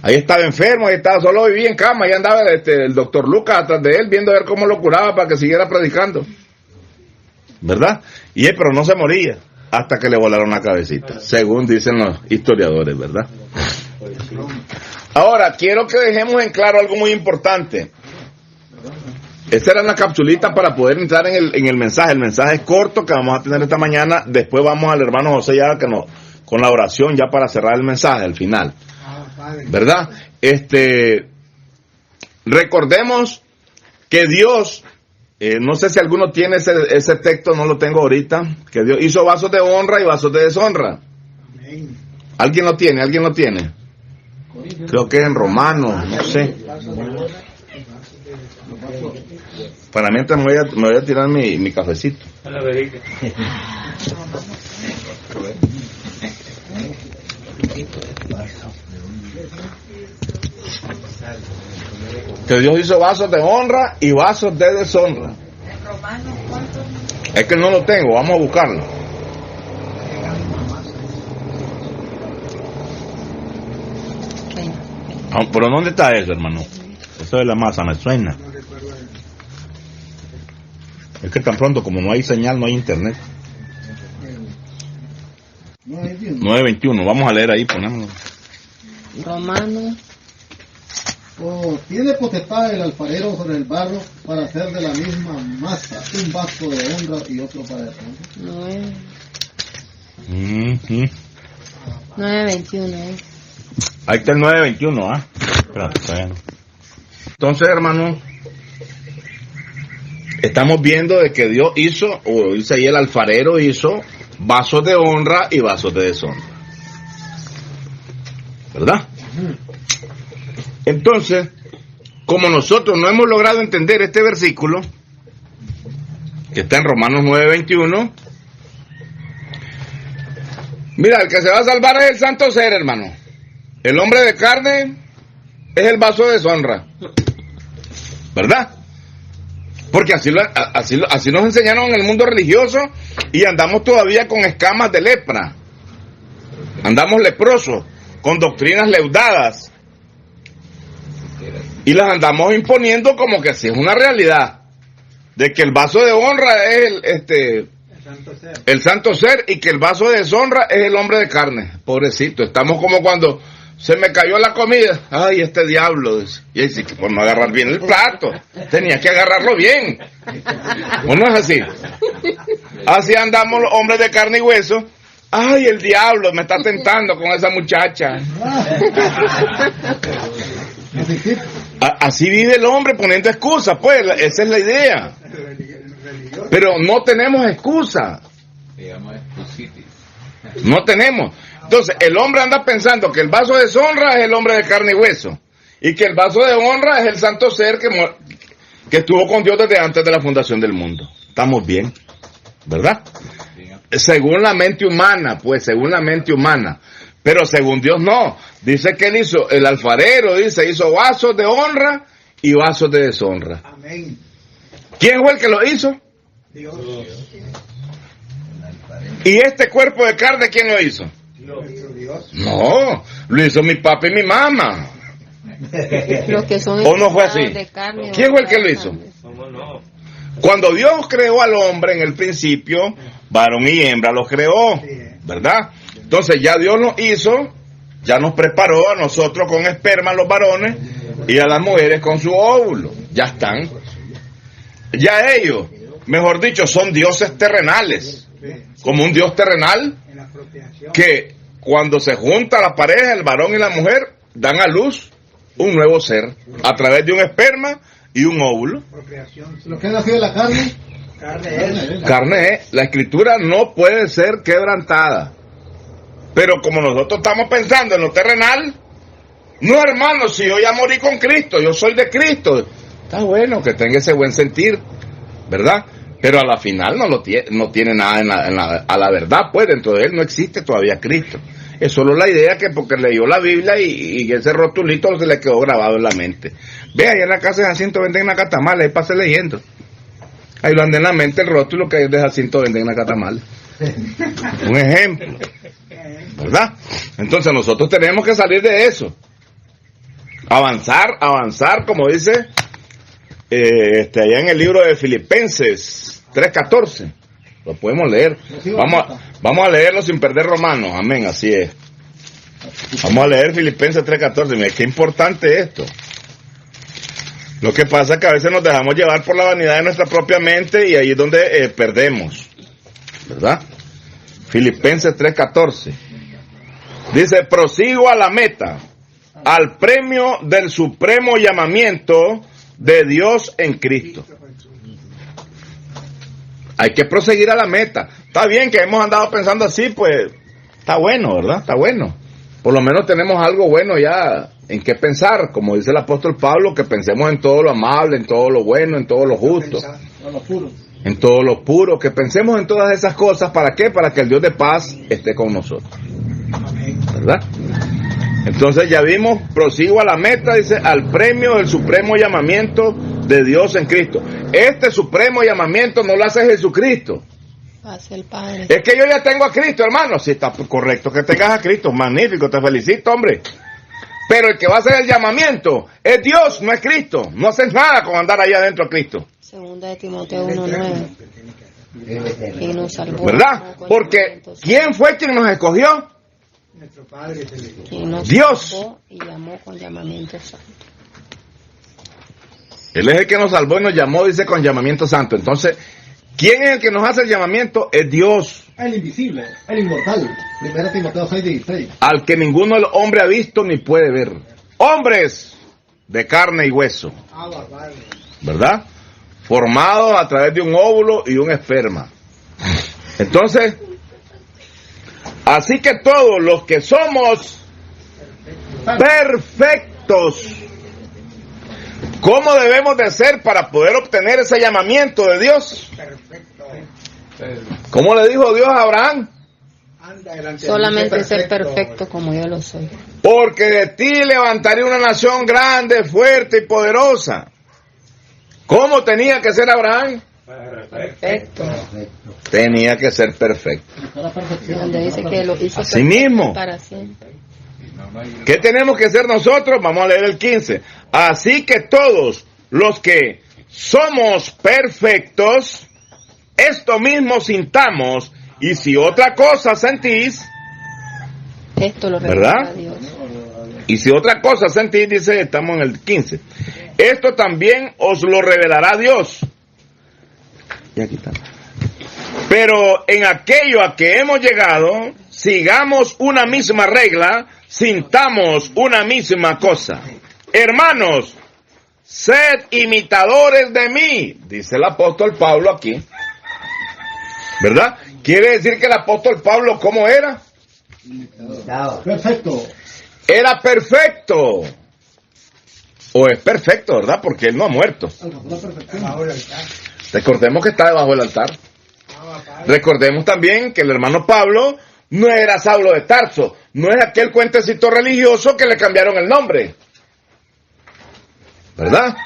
Ahí estaba enfermo, ahí estaba, solo vivía en cama, ahí andaba el doctor Lucas atrás de él, viendo a ver cómo lo curaba para que siguiera predicando. ¿Verdad? Pero no se moría hasta que le volaron la cabecita, según dicen los historiadores, ¿verdad? Ahora, quiero que dejemos en claro algo muy importante. Esta era una capsulita para poder entrar en el mensaje. El mensaje es corto que vamos a tener esta mañana. Después vamos al hermano José ya con la oración ya para cerrar el mensaje al final. ¿Verdad? Recordemos que Dios, no sé si alguno tiene ese texto, no lo tengo ahorita, que Dios hizo vasos de honra y vasos de deshonra. Amén. ¿Alguien lo tiene? ¿Alguien lo tiene? Creo que es en Romanos, no sé. Para mientras me voy a tirar mi cafecito. Que Dios hizo vasos de honra y vasos de deshonra. Es que no lo tengo, vamos a buscarlo. ¿Pero dónde está eso, hermano? Eso de la masa me suena. Es que tan pronto como no hay señal, no hay internet. 9:21, vamos a leer ahí, ponémoslo. Romanos. Tiene potestad el alfarero sobre el barro para hacer de la misma masa un vaso de honra y otro para deshonra. 9:21. Ahí está el 9:21, ¿ah? Espérate, está bien. Entonces, hermano, estamos viendo de que Dios hizo, o dice ahí el alfarero hizo, vasos de honra y vasos de deshonra. ¿Verdad? Entonces, como nosotros no hemos logrado entender este versículo, que está en Romanos 9:21, mira, el que se va a salvar es el santo ser, hermano. El hombre de carne es el vaso de deshonra. ¿Verdad? Porque así nos enseñaron en el mundo religioso y andamos todavía con escamas de lepra. Andamos leprosos, con doctrinas leudadas. Y las andamos imponiendo como que así es una realidad. De que el vaso de honra es el santo ser y que el vaso de deshonra es el hombre de carne. Pobrecito, estamos como cuando se me cayó la comida. Ay, este diablo. Y ahí sí, por no agarrar bien el plato. Tenía que agarrarlo bien. ¿O no es así? Así andamos los hombres de carne y hueso. Ay, el diablo me está tentando con esa muchacha. Así vive el hombre poniendo excusas, pues, esa es la idea. Pero no tenemos excusa. No tenemos. Entonces, el hombre anda pensando que el vaso de deshonra es el hombre de carne y hueso. Y que el vaso de honra es el santo ser que estuvo con Dios desde antes de la fundación del mundo. Estamos bien, ¿verdad? Según la mente humana, pues, según la mente humana. Pero según Dios no. Dice que él hizo, el alfarero, hizo vasos de honra y vasos de deshonra. Amén. ¿Quién fue el que lo hizo? Dios. ¿Y este cuerpo de carne quién lo hizo? Dios. No, lo hizo mi papá y mi mamá. Los que son ¿O no fue así? de carne, ¿Quién fue el que lo hizo? Cuando Dios creó al hombre en el principio, varón y hembra los creó, ¿verdad? Entonces ya Dios nos hizo, ya nos preparó a nosotros con esperma los varones y a las mujeres con su óvulo. Ya están. Ya ellos, mejor dicho, son dioses terrenales, como un dios terrenal que cuando se junta la pareja, el varón y la mujer, dan a luz un nuevo ser a través de un esperma y un óvulo. Lo que ha nacido de la carne, Carne es. La escritura no puede ser quebrantada. Pero como nosotros estamos pensando en lo terrenal, no, hermano, si yo ya morí con Cristo, yo soy de Cristo. Está bueno que tenga ese buen sentir, ¿verdad? Pero a la final no tiene nada a la verdad, pues dentro de él no existe todavía Cristo. Es solo la idea que porque leyó la Biblia y ese rotulito se le quedó grabado en la mente. Ve, ahí en la casa de Jacinto venden nacatamales, ahí pase leyendo. Ahí lo anda en la mente el rótulo que de Jacinto venden nacatamales. Un ejemplo, ¿verdad? Entonces nosotros tenemos que salir de eso. Avanzar, como dice allá en el libro de Filipenses 3:14. Lo podemos leer. Vamos a leerlo sin perder Romanos. Amén, así es. Vamos a leer Filipenses 3:14. Mira, qué importante esto. Lo que pasa es que a veces nos dejamos llevar por la vanidad de nuestra propia mente y ahí es donde perdemos, ¿verdad? Filipenses 3:14. Dice, prosigo a la meta, al premio del supremo llamamiento de Dios en Cristo. Hay que proseguir a la meta. Está bien que hemos andado pensando así, pues está bueno, ¿verdad? Está bueno. Por lo menos tenemos algo bueno ya en qué pensar, como dice el apóstol Pablo, que pensemos en todo lo amable, en todo lo bueno, en todo lo justo, en todo lo puro, que pensemos en todas esas cosas. ¿Para qué? Para que el Dios de paz esté con nosotros, ¿verdad? Entonces ya vimos, prosigo a la meta, dice, al premio del supremo llamamiento de Dios en Cristo. Este supremo llamamiento no lo hace Jesucristo. Hace el Padre. Es que yo ya tengo a Cristo, hermano. Si está correcto que tengas a Cristo, magnífico, te felicito, hombre. Pero el que va a hacer el llamamiento es Dios, no es Cristo. No haces nada con andar allá adentro a Cristo. Segunda de Timoteo 1:9. Y nos salvó. ¿Verdad? Porque ¿quién fue quien nos escogió? Nuestro Padre Celestial. Quien nos Dios. salvó y llamó con llamamiento santo. Él es el que nos salvó y nos llamó, dice, con llamamiento santo. Entonces, ¿quién es el que nos hace el llamamiento? Es Dios. el invisible, el inmortal. 1 Timoteo 6:16. Al que ninguno del hombre ha visto ni puede ver. Hombres de carne y hueso. ¿Verdad? Formados a través de un óvulo y un esperma. Entonces, así que todos los que somos perfectos, ¿cómo debemos de ser para poder obtener ese llamamiento de Dios? ¿Cómo le dijo Dios a Abraham? Solamente ser perfecto como yo lo soy. Porque de ti levantaré una nación grande, fuerte y poderosa. ¿Cómo tenía que ser Abraham? Perfecto. Tenía que ser perfecto. Donde dice que lo hizo así mismo. Para siempre. ¿Qué tenemos que hacer nosotros? Vamos a leer el 15. Así que todos los que somos perfectos, esto mismo sintamos, y si otra cosa sentís, esto lo ¿verdad? Dios. Y si otra cosa sentís, dice, estamos en el 15, esto también os lo revelará Dios. Y aquí está. Pero en aquello a que hemos llegado, sigamos una misma regla, sintamos una misma cosa. Hermanos, sed imitadores de mí, dice el apóstol Pablo aquí. ¿Verdad? Quiere decir que el apóstol Pablo, ¿cómo era? Perfecto. Era perfecto. O es perfecto, ¿verdad? Porque él no ha muerto. Recordemos que está debajo del altar. Recordemos también que el hermano Pablo no era Saulo de Tarso. No es aquel cuentecito religioso que le cambiaron el nombre. ¿Verdad?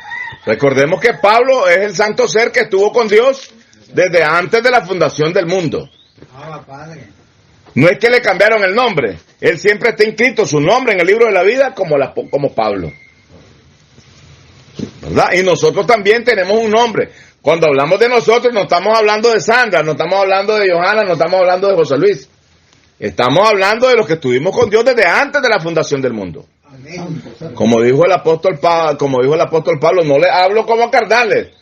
Recordemos que Pablo es el santo ser que estuvo con Dios desde antes de la fundación del mundo. No es que le cambiaron el nombre. Él siempre está inscrito su nombre en el libro de la vida como Pablo. ¿Verdad? Y nosotros también tenemos un nombre. Cuando hablamos de nosotros, no estamos hablando de Sandra, no estamos hablando de Johanna, no estamos hablando de José Luis. Estamos hablando de los que estuvimos con Dios desde antes de la fundación del mundo. Como dijo el apóstol Pablo, no le hablo como carnales,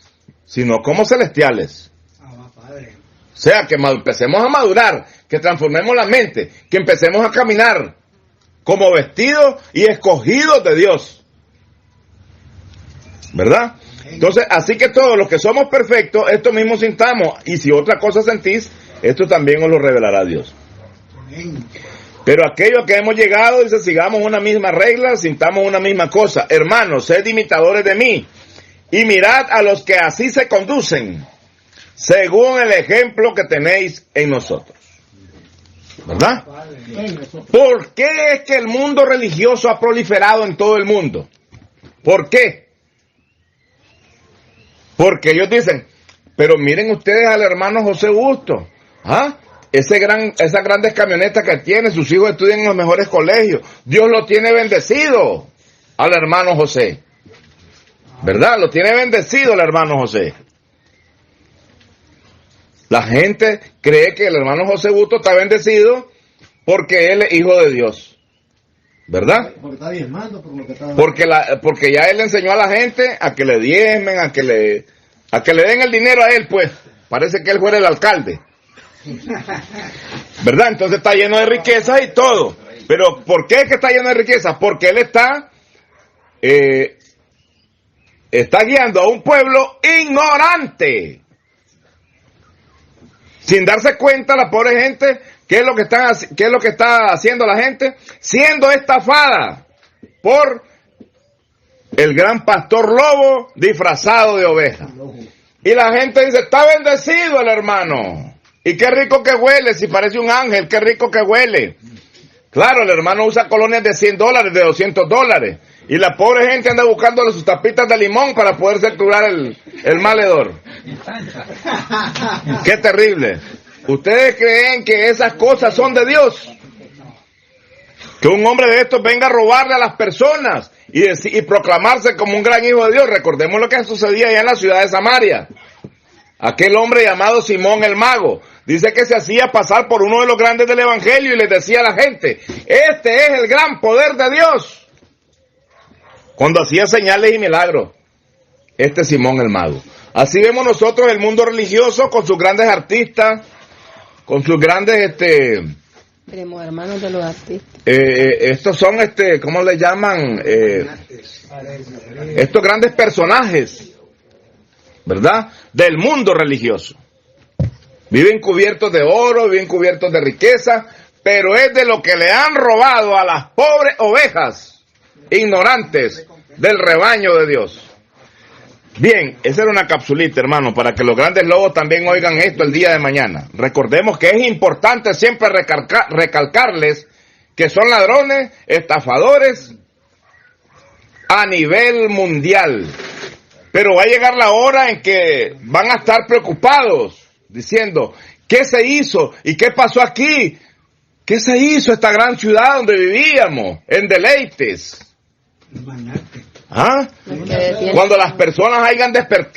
sino como celestiales. O sea, que empecemos a madurar, que transformemos la mente, que empecemos a caminar como vestidos y escogidos de Dios. ¿Verdad? Entonces, así que todos los que somos perfectos, esto mismo sintamos, y si otra cosa sentís, esto también os lo revelará Dios. Pero aquellos que hemos llegado, dice, sigamos una misma regla, sintamos una misma cosa. Hermanos, sed imitadores de mí, y mirad a los que así se conducen, según el ejemplo que tenéis en nosotros. ¿Verdad? ¿Por qué es que el mundo religioso ha proliferado en todo el mundo? ¿Por qué? Porque ellos dicen, pero miren ustedes al hermano José Busto, ¿ah? Esas grandes camionetas que tiene, sus hijos estudian en los mejores colegios, Dios lo tiene bendecido al hermano José, ¿verdad? Lo tiene bendecido el hermano José. La gente cree que el hermano José Busto está bendecido porque él es hijo de Dios, ¿verdad? Porque está diezmando por lo que está... Porque ya él enseñó a la gente a que le diezmen, a que le den el dinero a él, pues. Parece que él fuera el alcalde, ¿verdad? Entonces está lleno de riquezas y todo. Pero ¿por qué es que está lleno de riquezas? Porque él está guiando a un pueblo ignorante, sin darse cuenta la pobre gente, ¿qué es lo que está haciendo la gente? Siendo estafada por el gran pastor lobo disfrazado de oveja. Y la gente dice, está bendecido el hermano. Y qué rico que huele, si parece un ángel, qué rico que huele. Claro, el hermano usa colonias de $100, de $200. Y la pobre gente anda buscando sus tapitas de limón para poderse curar el mal hedor. ¡Qué terrible! ¿Ustedes creen que esas cosas son de Dios? Que un hombre de estos venga a robarle a las personas y proclamarse como un gran hijo de Dios. Recordemos lo que sucedía allá en la ciudad de Samaria. Aquel hombre llamado Simón el Mago, dice que se hacía pasar por uno de los grandes del Evangelio y les decía a la gente, este es el gran poder de Dios. Cuando hacía señales y milagros, Simón el Mago. Así vemos nosotros el mundo religioso con sus grandes artistas, con sus grandes, Tenemos hermanos de los artistas. Estos son, ¿cómo le llaman? Estos grandes personajes, ¿verdad? Del mundo religioso. Viven cubiertos de oro, viven cubiertos de riqueza, pero es de lo que le han robado a las pobres ovejas ignorantes del rebaño de Dios. Bien, esa era una capsulita, hermano, para que los grandes lobos también oigan esto el día de mañana. Recordemos que es importante siempre recalcarles que son ladrones, estafadores a nivel mundial. Pero va a llegar la hora en que van a estar preocupados, diciendo, ¿qué se hizo? ¿Y qué pasó aquí? ¿Qué se hizo esta gran ciudad donde vivíamos? En deleites. ¿Ah? Cuando las personas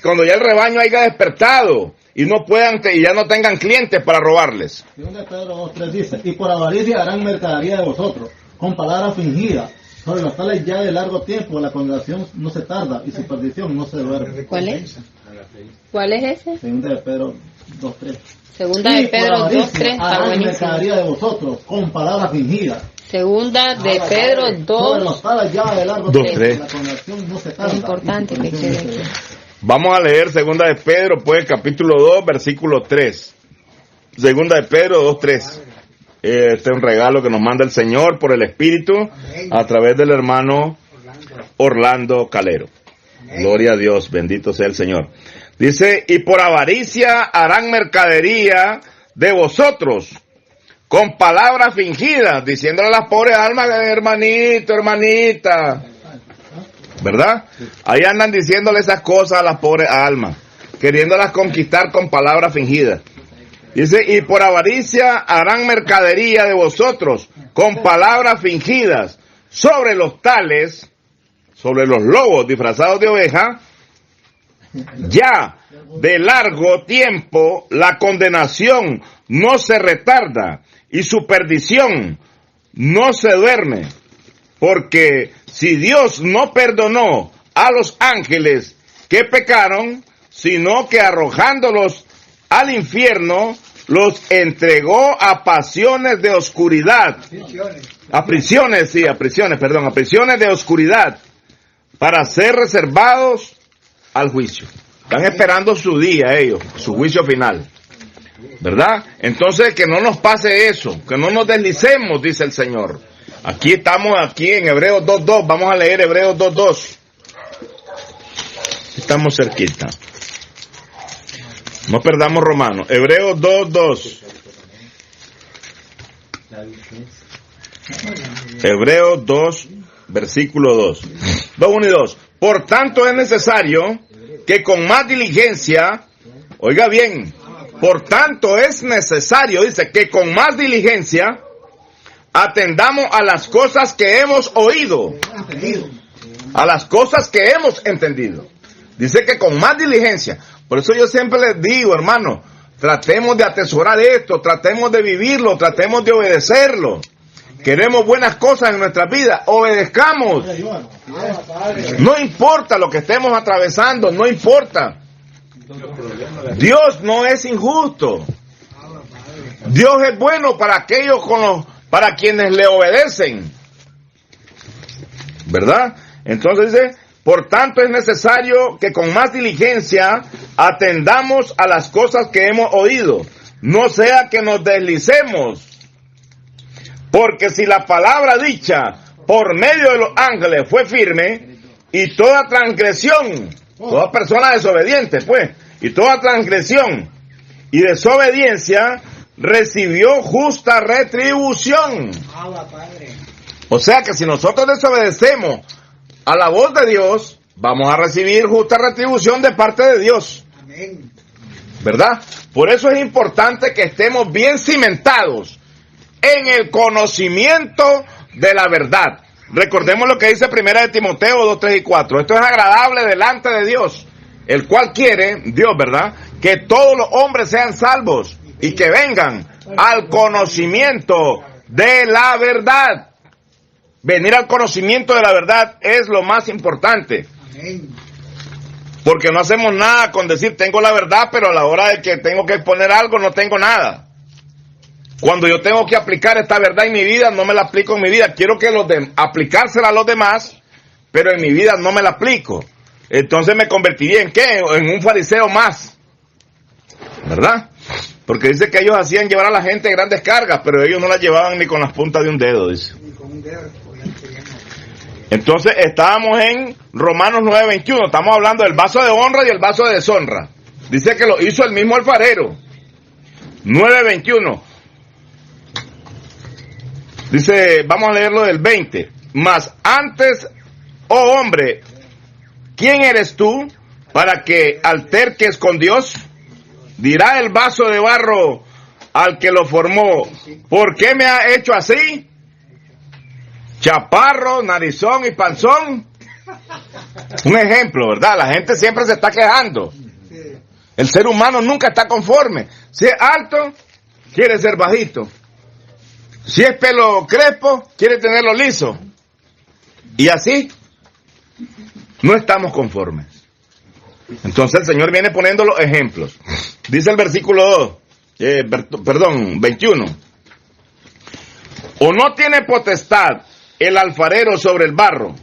cuando ya el rebaño haya despertado y no puedan y ya no tengan clientes para robarles. Segunda de Pedro 2:3 dice, y por avaricia harán mercadería de vosotros, con palabras fingidas, sobre los tales ya de largo tiempo, la condenación no se tarda y su perdición no se duerme. ¿Cuál es? ¿Cuál es ese? Segunda de Pedro 2:3. Segunda de Pedro 2:3, está harán buenísimo. mercadería de vosotros, con palabras fingidas. Segunda de Pedro 2:3. Es importante que quede aquí. Vamos a leer segunda de Pedro, pues, capítulo 2, versículo 3. Segunda de Pedro 2:3. Este es un regalo que nos manda el Señor por el Espíritu a través del hermano Orlando Calero. Gloria a Dios, bendito sea el Señor. Dice, y por avaricia harán mercadería de vosotros, con palabras fingidas, diciéndole a las pobres almas, hermanito, hermanita, ¿verdad? Ahí andan diciéndole esas cosas a las pobres almas, queriéndolas conquistar con palabras fingidas. Dice, y por avaricia harán mercadería de vosotros, con palabras fingidas, sobre los tales, sobre los lobos disfrazados de oveja, ya de largo tiempo, la condenación no se retarda y su perdición no se duerme. Porque si Dios no perdonó a los ángeles que pecaron, sino que arrojándolos al infierno, los entregó a pasiones de oscuridad. A prisiones de oscuridad, para ser reservados al juicio. Están esperando su día ellos, su juicio final. ¿Verdad? Entonces, que no nos pase eso, que no nos deslicemos, dice el Señor. Aquí estamos, en Hebreos 2.2, vamos a leer Hebreos 2.2. Estamos cerquita. No perdamos Romanos. Hebreos 2.2. Hebreos 2, versículo 2. 2.1 y 2. Por tanto es necesario que con más diligencia, oiga bien, por tanto es necesario, dice, que con más diligencia atendamos a las cosas que hemos oído, a las cosas que hemos entendido. Dice que con más diligencia. Por eso yo siempre les digo, hermano, tratemos de atesorar esto, tratemos de vivirlo, tratemos de obedecerlo. Queremos buenas cosas en nuestra vida, obedezcamos. No importa lo que estemos atravesando, no importa. Dios no es injusto. Dios es bueno para aquellos para quienes le obedecen. ¿Verdad? Entonces dice, por tanto es necesario que con más diligencia atendamos a las cosas que hemos oído, no sea que nos deslicemos. Porque si la palabra dicha por medio de los ángeles fue firme, y toda transgresión, toda persona desobediente, pues, y toda transgresión y desobediencia recibió justa retribución. O sea que si nosotros desobedecemos a la voz de Dios, vamos a recibir justa retribución de parte de Dios. ¿Verdad? Por eso es importante que estemos bien cimentados en el conocimiento de la verdad. Recordemos lo que dice 1 de Timoteo 2, 3 y 4. Esto es agradable delante de Dios, el cual quiere, Dios, ¿verdad?, que todos los hombres sean salvos y que vengan al conocimiento de la verdad. Venir al conocimiento de la verdad es lo más importante. Porque no hacemos nada con decir tengo la verdad, pero a la hora de que tengo que exponer algo no tengo nada. Cuando yo tengo que aplicar esta verdad en mi vida, no me la aplico en mi vida. Quiero que aplicársela a los demás, pero en mi vida no me la aplico. Entonces me convertiría ¿en qué? En un fariseo más. ¿Verdad? Porque dice que ellos hacían llevar a la gente grandes cargas, pero ellos no las llevaban ni con las puntas de un dedo, dice. Entonces estábamos en Romanos 9:21, estamos hablando del vaso de honra y el vaso de deshonra. Dice que lo hizo el mismo alfarero. 9:21. Dice, vamos a leerlo del 20. Mas antes, oh hombre, ¿quién eres tú para que alterques con Dios? Dirá el vaso de barro al que lo formó, ¿por qué me ha hecho así? Chaparro, narizón y panzón. Un ejemplo, ¿verdad? La gente siempre se está quejando. El ser humano nunca está conforme. Si es alto, quiere ser bajito. Si es pelo crespo, quiere tenerlo liso. Y así, no estamos conformes. Entonces el Señor viene poniendo los ejemplos. Dice el versículo 21. ¿O no tiene potestad el alfarero sobre el barro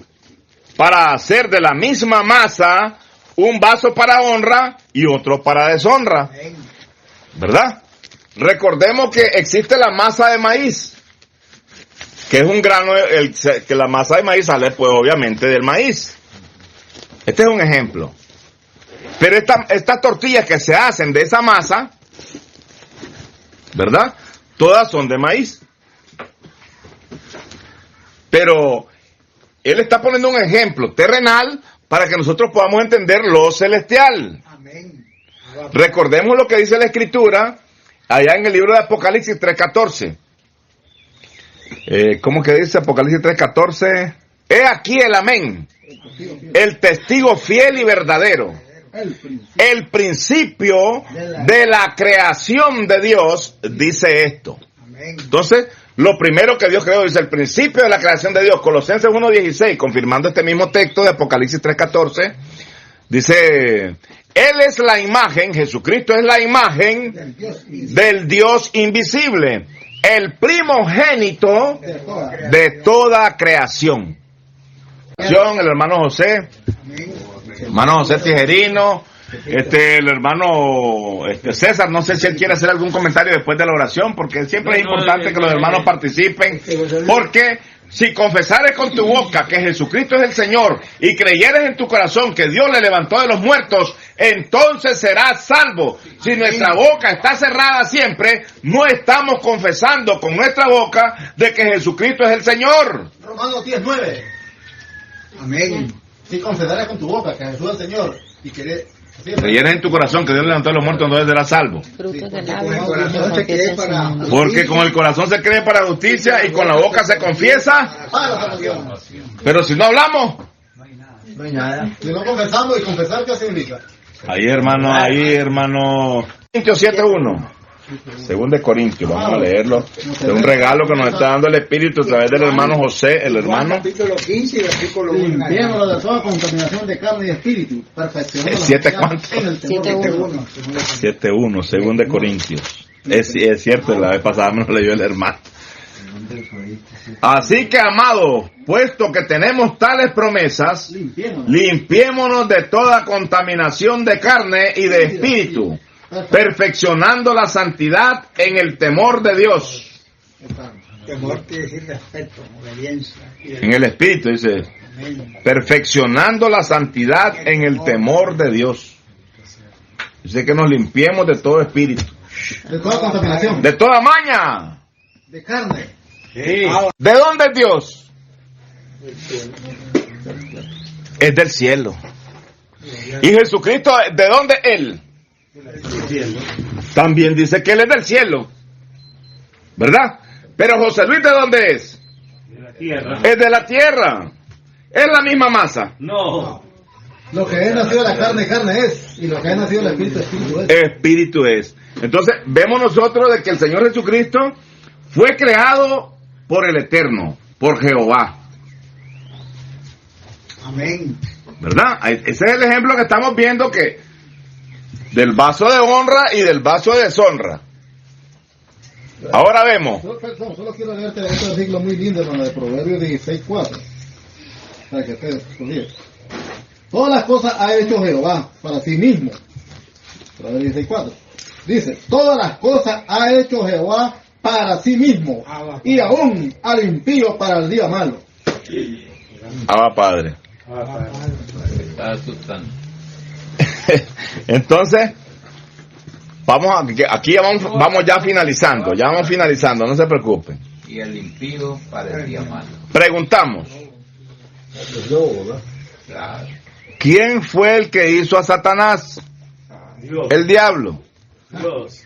para hacer de la misma masa un vaso para honra y otro para deshonra? ¿Verdad? Recordemos que existe la masa de maíz, que es un grano, que la masa de maíz sale pues obviamente del maíz. Este es un ejemplo. Pero estas tortillas que se hacen de esa masa, ¿verdad? Todas son de maíz. Pero él está poniendo un ejemplo terrenal para que nosotros podamos entender lo celestial. Amén. Recordemos lo que dice la Escritura allá en el libro de Apocalipsis 3:14. ¿Cómo que dice Apocalipsis 3:14? He aquí el amén, el testigo fiel y verdadero, El principio de la creación de Dios dice esto. Entonces, lo primero que Dios creó, dice el principio de la creación de Dios. Colosenses 1:16, confirmando este mismo texto de Apocalipsis 3:14, dice, Él es la imagen, Jesucristo es la imagen del Dios invisible, el primogénito de toda creación. El hermano José Tijerino, el hermano César, no sé si él quiere hacer algún comentario después de la oración, porque siempre es importante que los hermanos participen, porque si confesares con tu boca que Jesucristo es el Señor y creyeres en tu corazón que Dios le levantó de los muertos, entonces serás salvo. Si nuestra boca está cerrada siempre, no estamos confesando con nuestra boca de que Jesucristo es el Señor. Romanos 10:9. Amén. Si confesares con tu boca que Jesús es el Señor y creyeres en tu corazón que Dios le levantó de los muertos, entonces serás salvo. Porque con el corazón se cree para justicia y con la boca se confiesa. Pero si no hablamos, no hay nada. Si no confesamos, y confesar, ¿qué significa? Ahí hermano. Corintios 7:1. Según de Corintios, vamos a leerlo. Es un regalo que nos está dando el Espíritu a través del hermano José, el hermano. Capítulo 15 y versículo 1. Limpiémoslo de toda contaminación de carne y espíritu. Perfeccionando. 7:1, según de Corintios. Es cierto, la vez pasada me lo leyó el hermano. Así que, amados, puesto que tenemos tales promesas, limpiémonos de toda contaminación de carne y de espíritu, perfeccionando la santidad en el temor de Dios. Temor quiere decir respeto, obediencia. En el espíritu dice, perfeccionando la santidad en el temor de Dios. Dice que nos limpiemos de todo espíritu, de toda contaminación, de toda maña, de carne. Sí. ¿De dónde es Dios? Es del cielo. ¿Y Jesucristo, de dónde es Él? También dice que Él es del cielo, ¿verdad? Pero José Luis, ¿de dónde es? De la tierra. Es de la tierra. ¿Es la misma masa? No. Lo que es nacido de la carne, carne es. Y lo que es nacido del espíritu, espíritu es. Espíritu es. Entonces, vemos nosotros de que el Señor Jesucristo fue creado por el Eterno, por Jehová. Amén. ¿Verdad? Ese es el ejemplo que estamos viendo, que del vaso de honra y del vaso de deshonra. Ahora vemos. Solo quiero leerte otro versículo muy lindo, hermano, de Proverbios 16:4. Para que estés conmigo. Todas las cosas ha hecho Jehová para sí mismo. Proverbios 16:4. Dice, todas las cosas ha hecho Jehová para sí mismo, y aún al impío para el día malo. Abba Padre. Entonces, aquí vamos ya finalizando, no se preocupen. Y el impío para el día malo. Preguntamos, ¿quién fue el que hizo a Satanás? Dios. El diablo. Dios.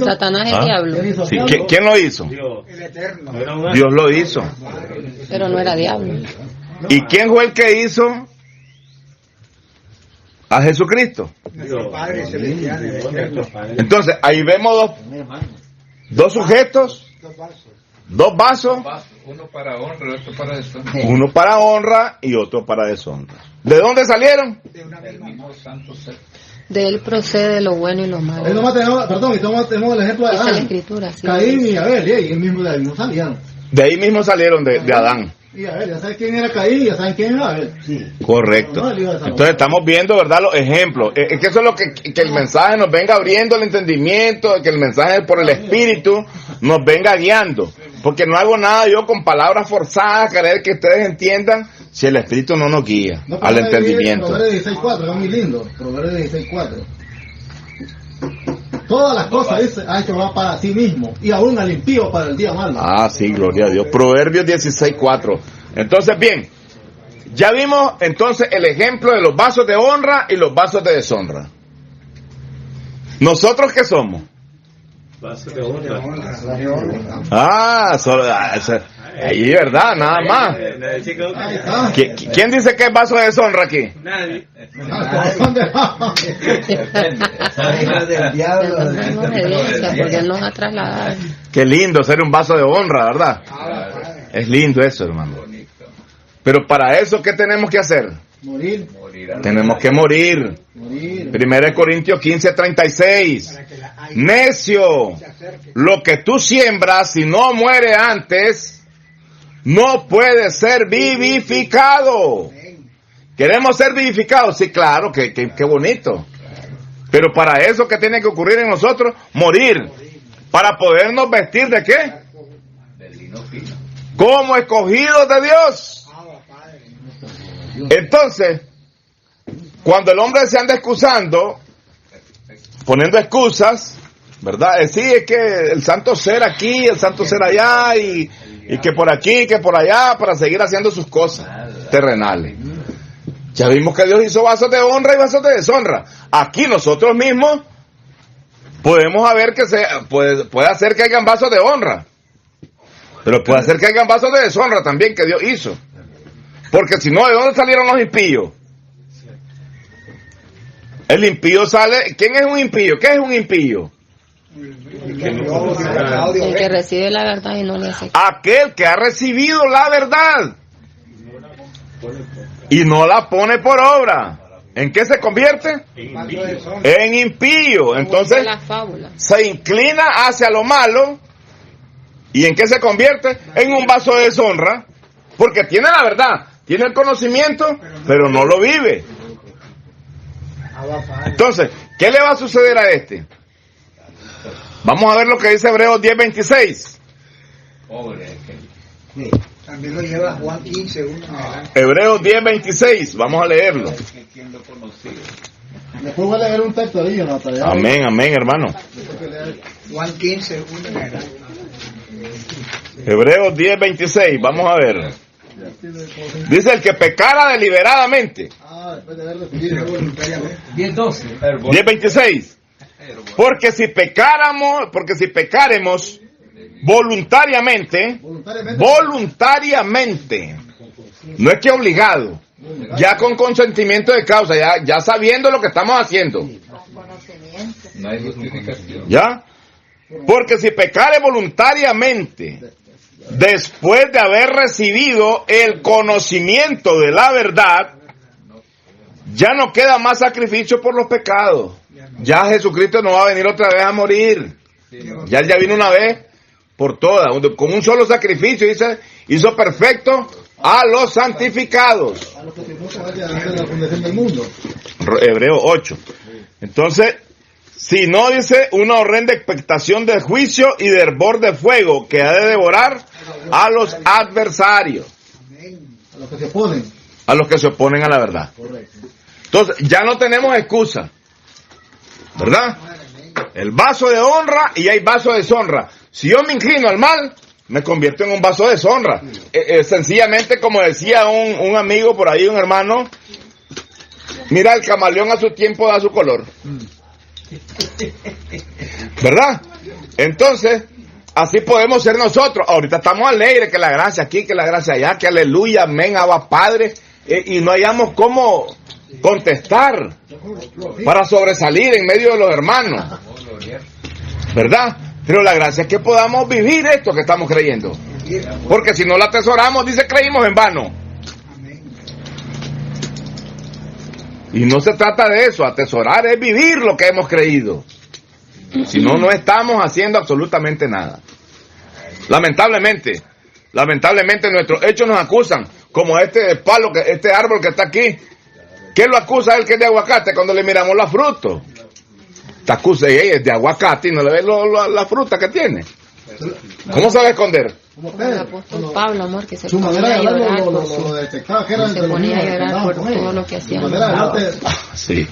Satanás es el diablo. Sí, ¿quién lo hizo? Dios. El eterno. Dios lo hizo. Pero no era diablo. ¿Y quién fue el que hizo a Jesucristo? Nuestro Padre Celestial. El eterno. Entonces, ahí vemos dos sujetos, dos vasos, Uno para honra y otro para deshonra. uno para honra y otro para deshonra. ¿De dónde salieron? Del mismo santo ser. De él procede lo bueno y lo malo. Ahí nomás tenemos, perdón, y tenemos el ejemplo de Esa es la Adán, escritura. Sí. Caín y Abel, y ahí mismo de ahí no salían. De ahí mismo salieron de Adán. Y Abel, ya saben quién era Caín y ya saben quién era Abel. Sí. Correcto. Entonces estamos viendo, ¿verdad?, los ejemplos. Es que eso es lo que el mensaje nos venga abriendo el entendimiento, que el mensaje por el Espíritu nos venga guiando. Porque no hago nada yo con palabras forzadas, querer que ustedes entiendan, si el Espíritu no nos guía al entendimiento. Proverbios 16:4, es muy lindo. Proverbios 16:4. Todas las cosas, dice, ha hecho Jehová para sí mismo, y aún al impío para el día malo. Ah, sí, gloria a Dios. Proverbios 16:4. Entonces, bien, ya vimos entonces el ejemplo de los vasos de honra y los vasos de deshonra. ¿Nosotros qué somos? Vasos de honra. Ahí, ¿verdad? Nada más. ¿Quién dice que es vaso de deshonra aquí? Nadie. del diablo. Porque Él nos ha trasladado. Qué lindo ser un vaso de honra, ¿verdad? Es lindo eso, hermano. Pero para eso, ¿qué tenemos que hacer? Morir. Tenemos que morir. 1 Corintios 15:36. Necio, lo que tú siembras, si no muere antes, no puede ser vivificado. ¿Queremos ser vivificados? Sí, claro, qué bonito. Pero para eso, ¿qué tiene que ocurrir en nosotros? Morir. Para podernos vestir ¿de qué? Del lino fino. Como escogidos de Dios. Entonces, cuando el hombre se anda excusando, poniendo excusas, ¿verdad? Sí, es que el santo ser aquí, el santo ser allá, y que por aquí, que por allá, para seguir haciendo sus cosas terrenales. Ya vimos que Dios hizo vasos de honra y vasos de deshonra. Aquí nosotros mismos podemos saber que puede hacer que hayan vasos de honra, pero puede hacer que hayan vasos de deshonra también que Dios hizo. Porque si no, ¿de dónde salieron los impíos? El impío sale... ¿Quién es un impío? ¿Qué es un impío? El que recibe la verdad y no le hace. Aquel que ha recibido la verdad y no la pone por obra. ¿En qué se convierte? En impío. Entonces se inclina hacia lo malo. ¿Y en qué se convierte? En un vaso de deshonra. Porque tiene la verdad, tiene el conocimiento, pero no lo vive. Entonces, ¿qué le va a suceder a este? Vamos a ver lo que dice Hebreos 10:26. También lo lleva Juan 15, Hebreos 10:26, vamos a leerlo. Después voy a leer un texto ahí, ¿no? Amén, amén, hermano. Juan 15, Hebreos 10:26, vamos a ver. Dice: el que pecara deliberadamente. 10:26. Porque si pecaremos voluntariamente, no es que obligado, ya con consentimiento de causa, ya sabiendo lo que estamos haciendo. No hay justificación. ¿Ya? Porque si pecare voluntariamente, después de haber recibido el conocimiento de la verdad, ya no queda más sacrificio por los pecados. Ya Jesucristo no va a venir otra vez a morir. Ya Él ya vino una vez por todas, con un solo sacrificio, dice, hizo perfecto a los santificados. A los que de la fundación del mundo. Hebreos 8. Entonces, si no, dice, una horrenda expectación de juicio y de hervor de fuego que ha de devorar a los adversarios. A los que se oponen. A los que se oponen a la verdad. Correcto. Entonces, ya no tenemos excusa, ¿verdad? El vaso de honra y hay vaso de deshonra. Si yo me inclino al mal, me convierto en un vaso de deshonra. Sencillamente, como decía un amigo por ahí, un hermano, mira, el camaleón a su tiempo da su color. ¿Verdad? Entonces, así podemos ser nosotros. Ahorita estamos alegres, que la gracia aquí, que la gracia allá, que aleluya, amén, Abba Padre, y no hayamos cómo contestar para sobresalir en medio de los hermanos, ¿verdad? Pero la gracia es que podamos vivir esto que estamos creyendo, porque si no lo atesoramos, dice, creímos en vano. Y no se trata de eso, atesorar es vivir lo que hemos creído. Si no, no estamos haciendo absolutamente nada. Lamentablemente nuestros hechos nos acusan, como este árbol que está aquí. ¿Qué lo acusa él que es de aguacate cuando le miramos los frutos? Te acusa y es de aguacate y no le ves la fruta que tiene. ¿Cómo se va a esconder? Como el apóstol Pablo, amor, que se Su ponía manera a de llorar hablar por lo detectaba que era se ponía a llorar por todo lo que hacían. Sí.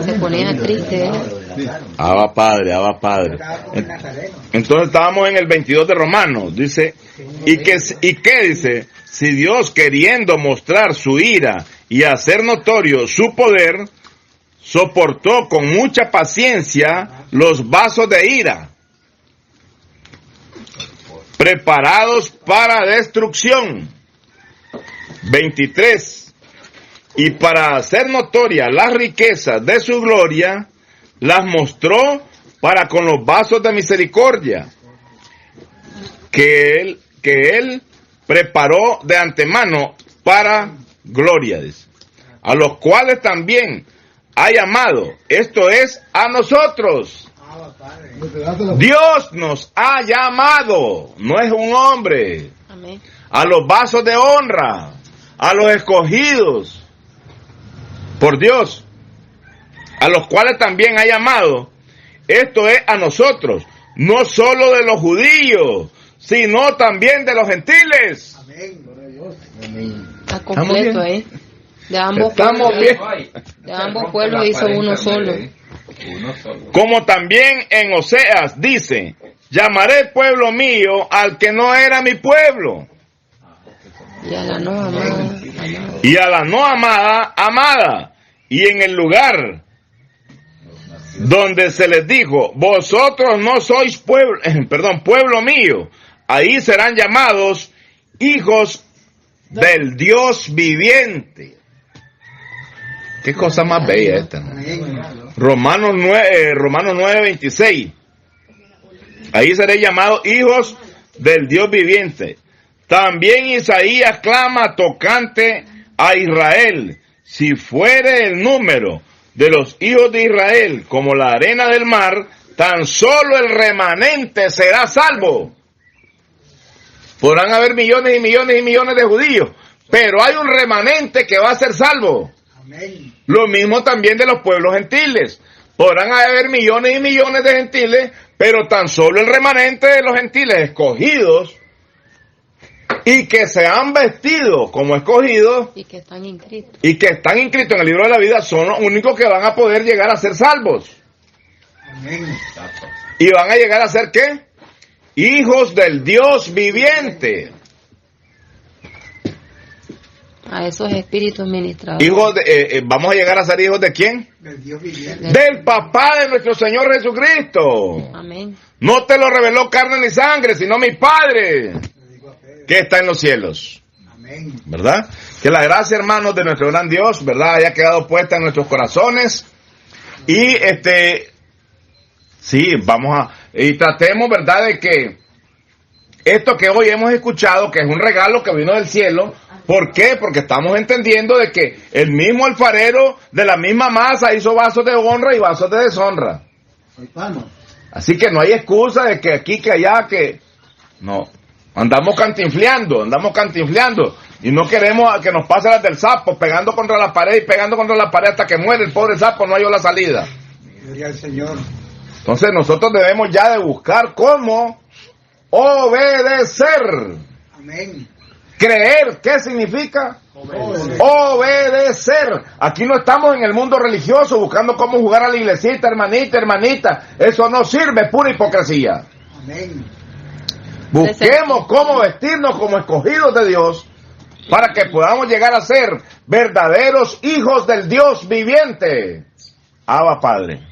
Se ponía triste. Abba Padre. Entonces estábamos en el 22 de Romanos. Dice, ¿y qué dice? Si Dios, queriendo mostrar su ira y hacer notorio su poder, soportó con mucha paciencia los vasos de ira. preparados para destrucción. 23. Y para hacer notoria las riquezas de su gloria, las mostró para con los vasos de misericordia, que él preparó de antemano para gloria, dice, a los cuales también ha llamado, esto es, a nosotros. Dios nos ha llamado, no es un hombre. Amén. A los vasos de honra, a los escogidos por Dios, a los cuales también ha llamado, esto es, a nosotros, no solo de los judíos, sino también de los gentiles. Está completo ahí. De ambos Estamos pueblos, bien. de ambos pueblos hizo uno solo. Como también en Oseas dice, llamaré pueblo mío al que no era mi pueblo. Y a la no amada, Y a la no amada, amada. Y en el lugar donde se les dijo, vosotros no sois pueblo mío, ahí serán llamados hijos del Dios viviente. Qué cosa más bella esta, ¿no? Romanos 9:26. Ahí seréis llamados hijos del Dios viviente. También Isaías clama tocante a Israel, si fuere el número de los hijos de Israel como la arena del mar, tan solo el remanente será salvo. Podrán haber millones y millones y millones de judíos, pero hay un remanente que va a ser salvo. Amén. Lo mismo también de los pueblos gentiles. Podrán haber millones y millones de gentiles, pero tan solo el remanente de los gentiles escogidos y que se han vestido como escogidos y que están inscritos. Y que están inscritos en el libro de la vida son los únicos que van a poder llegar a ser salvos. Amén. ¿Y van a llegar a ser qué? Hijos del Dios viviente. A esos espíritus ministradores. Hijos vamos a llegar a ser hijos de ¿quién? Del Dios viviente. Del papá de nuestro Señor Jesucristo. Amén. No te lo reveló carne ni sangre, sino mi Padre que está en los cielos. Amén. ¿Verdad? Que la gracia, hermanos, de nuestro gran Dios, ¿verdad?, haya quedado puesta en nuestros corazones. Y sí, y tratemos, ¿verdad?, de que esto que hoy hemos escuchado, que es un regalo que vino del cielo. ¿Por qué? Porque estamos entendiendo de que el mismo alfarero de la misma masa hizo vasos de honra y vasos de deshonra. Así que no hay excusa de que aquí, que allá, que no. Andamos cantinfleando y no queremos que nos pase las del sapo, pegando contra la pared y pegando contra la pared hasta que muere el pobre sapo, no halló la salida. Gloria al Señor. Entonces nosotros debemos ya de buscar cómo obedecer. Amén. Creer, ¿qué significa? Obedecer. Aquí no estamos en el mundo religioso buscando cómo jugar a la iglesita, hermanita. Eso no sirve, pura hipocresía. Amén. Busquemos cómo vestirnos como escogidos de Dios para que podamos llegar a ser verdaderos hijos del Dios viviente. Abba Padre.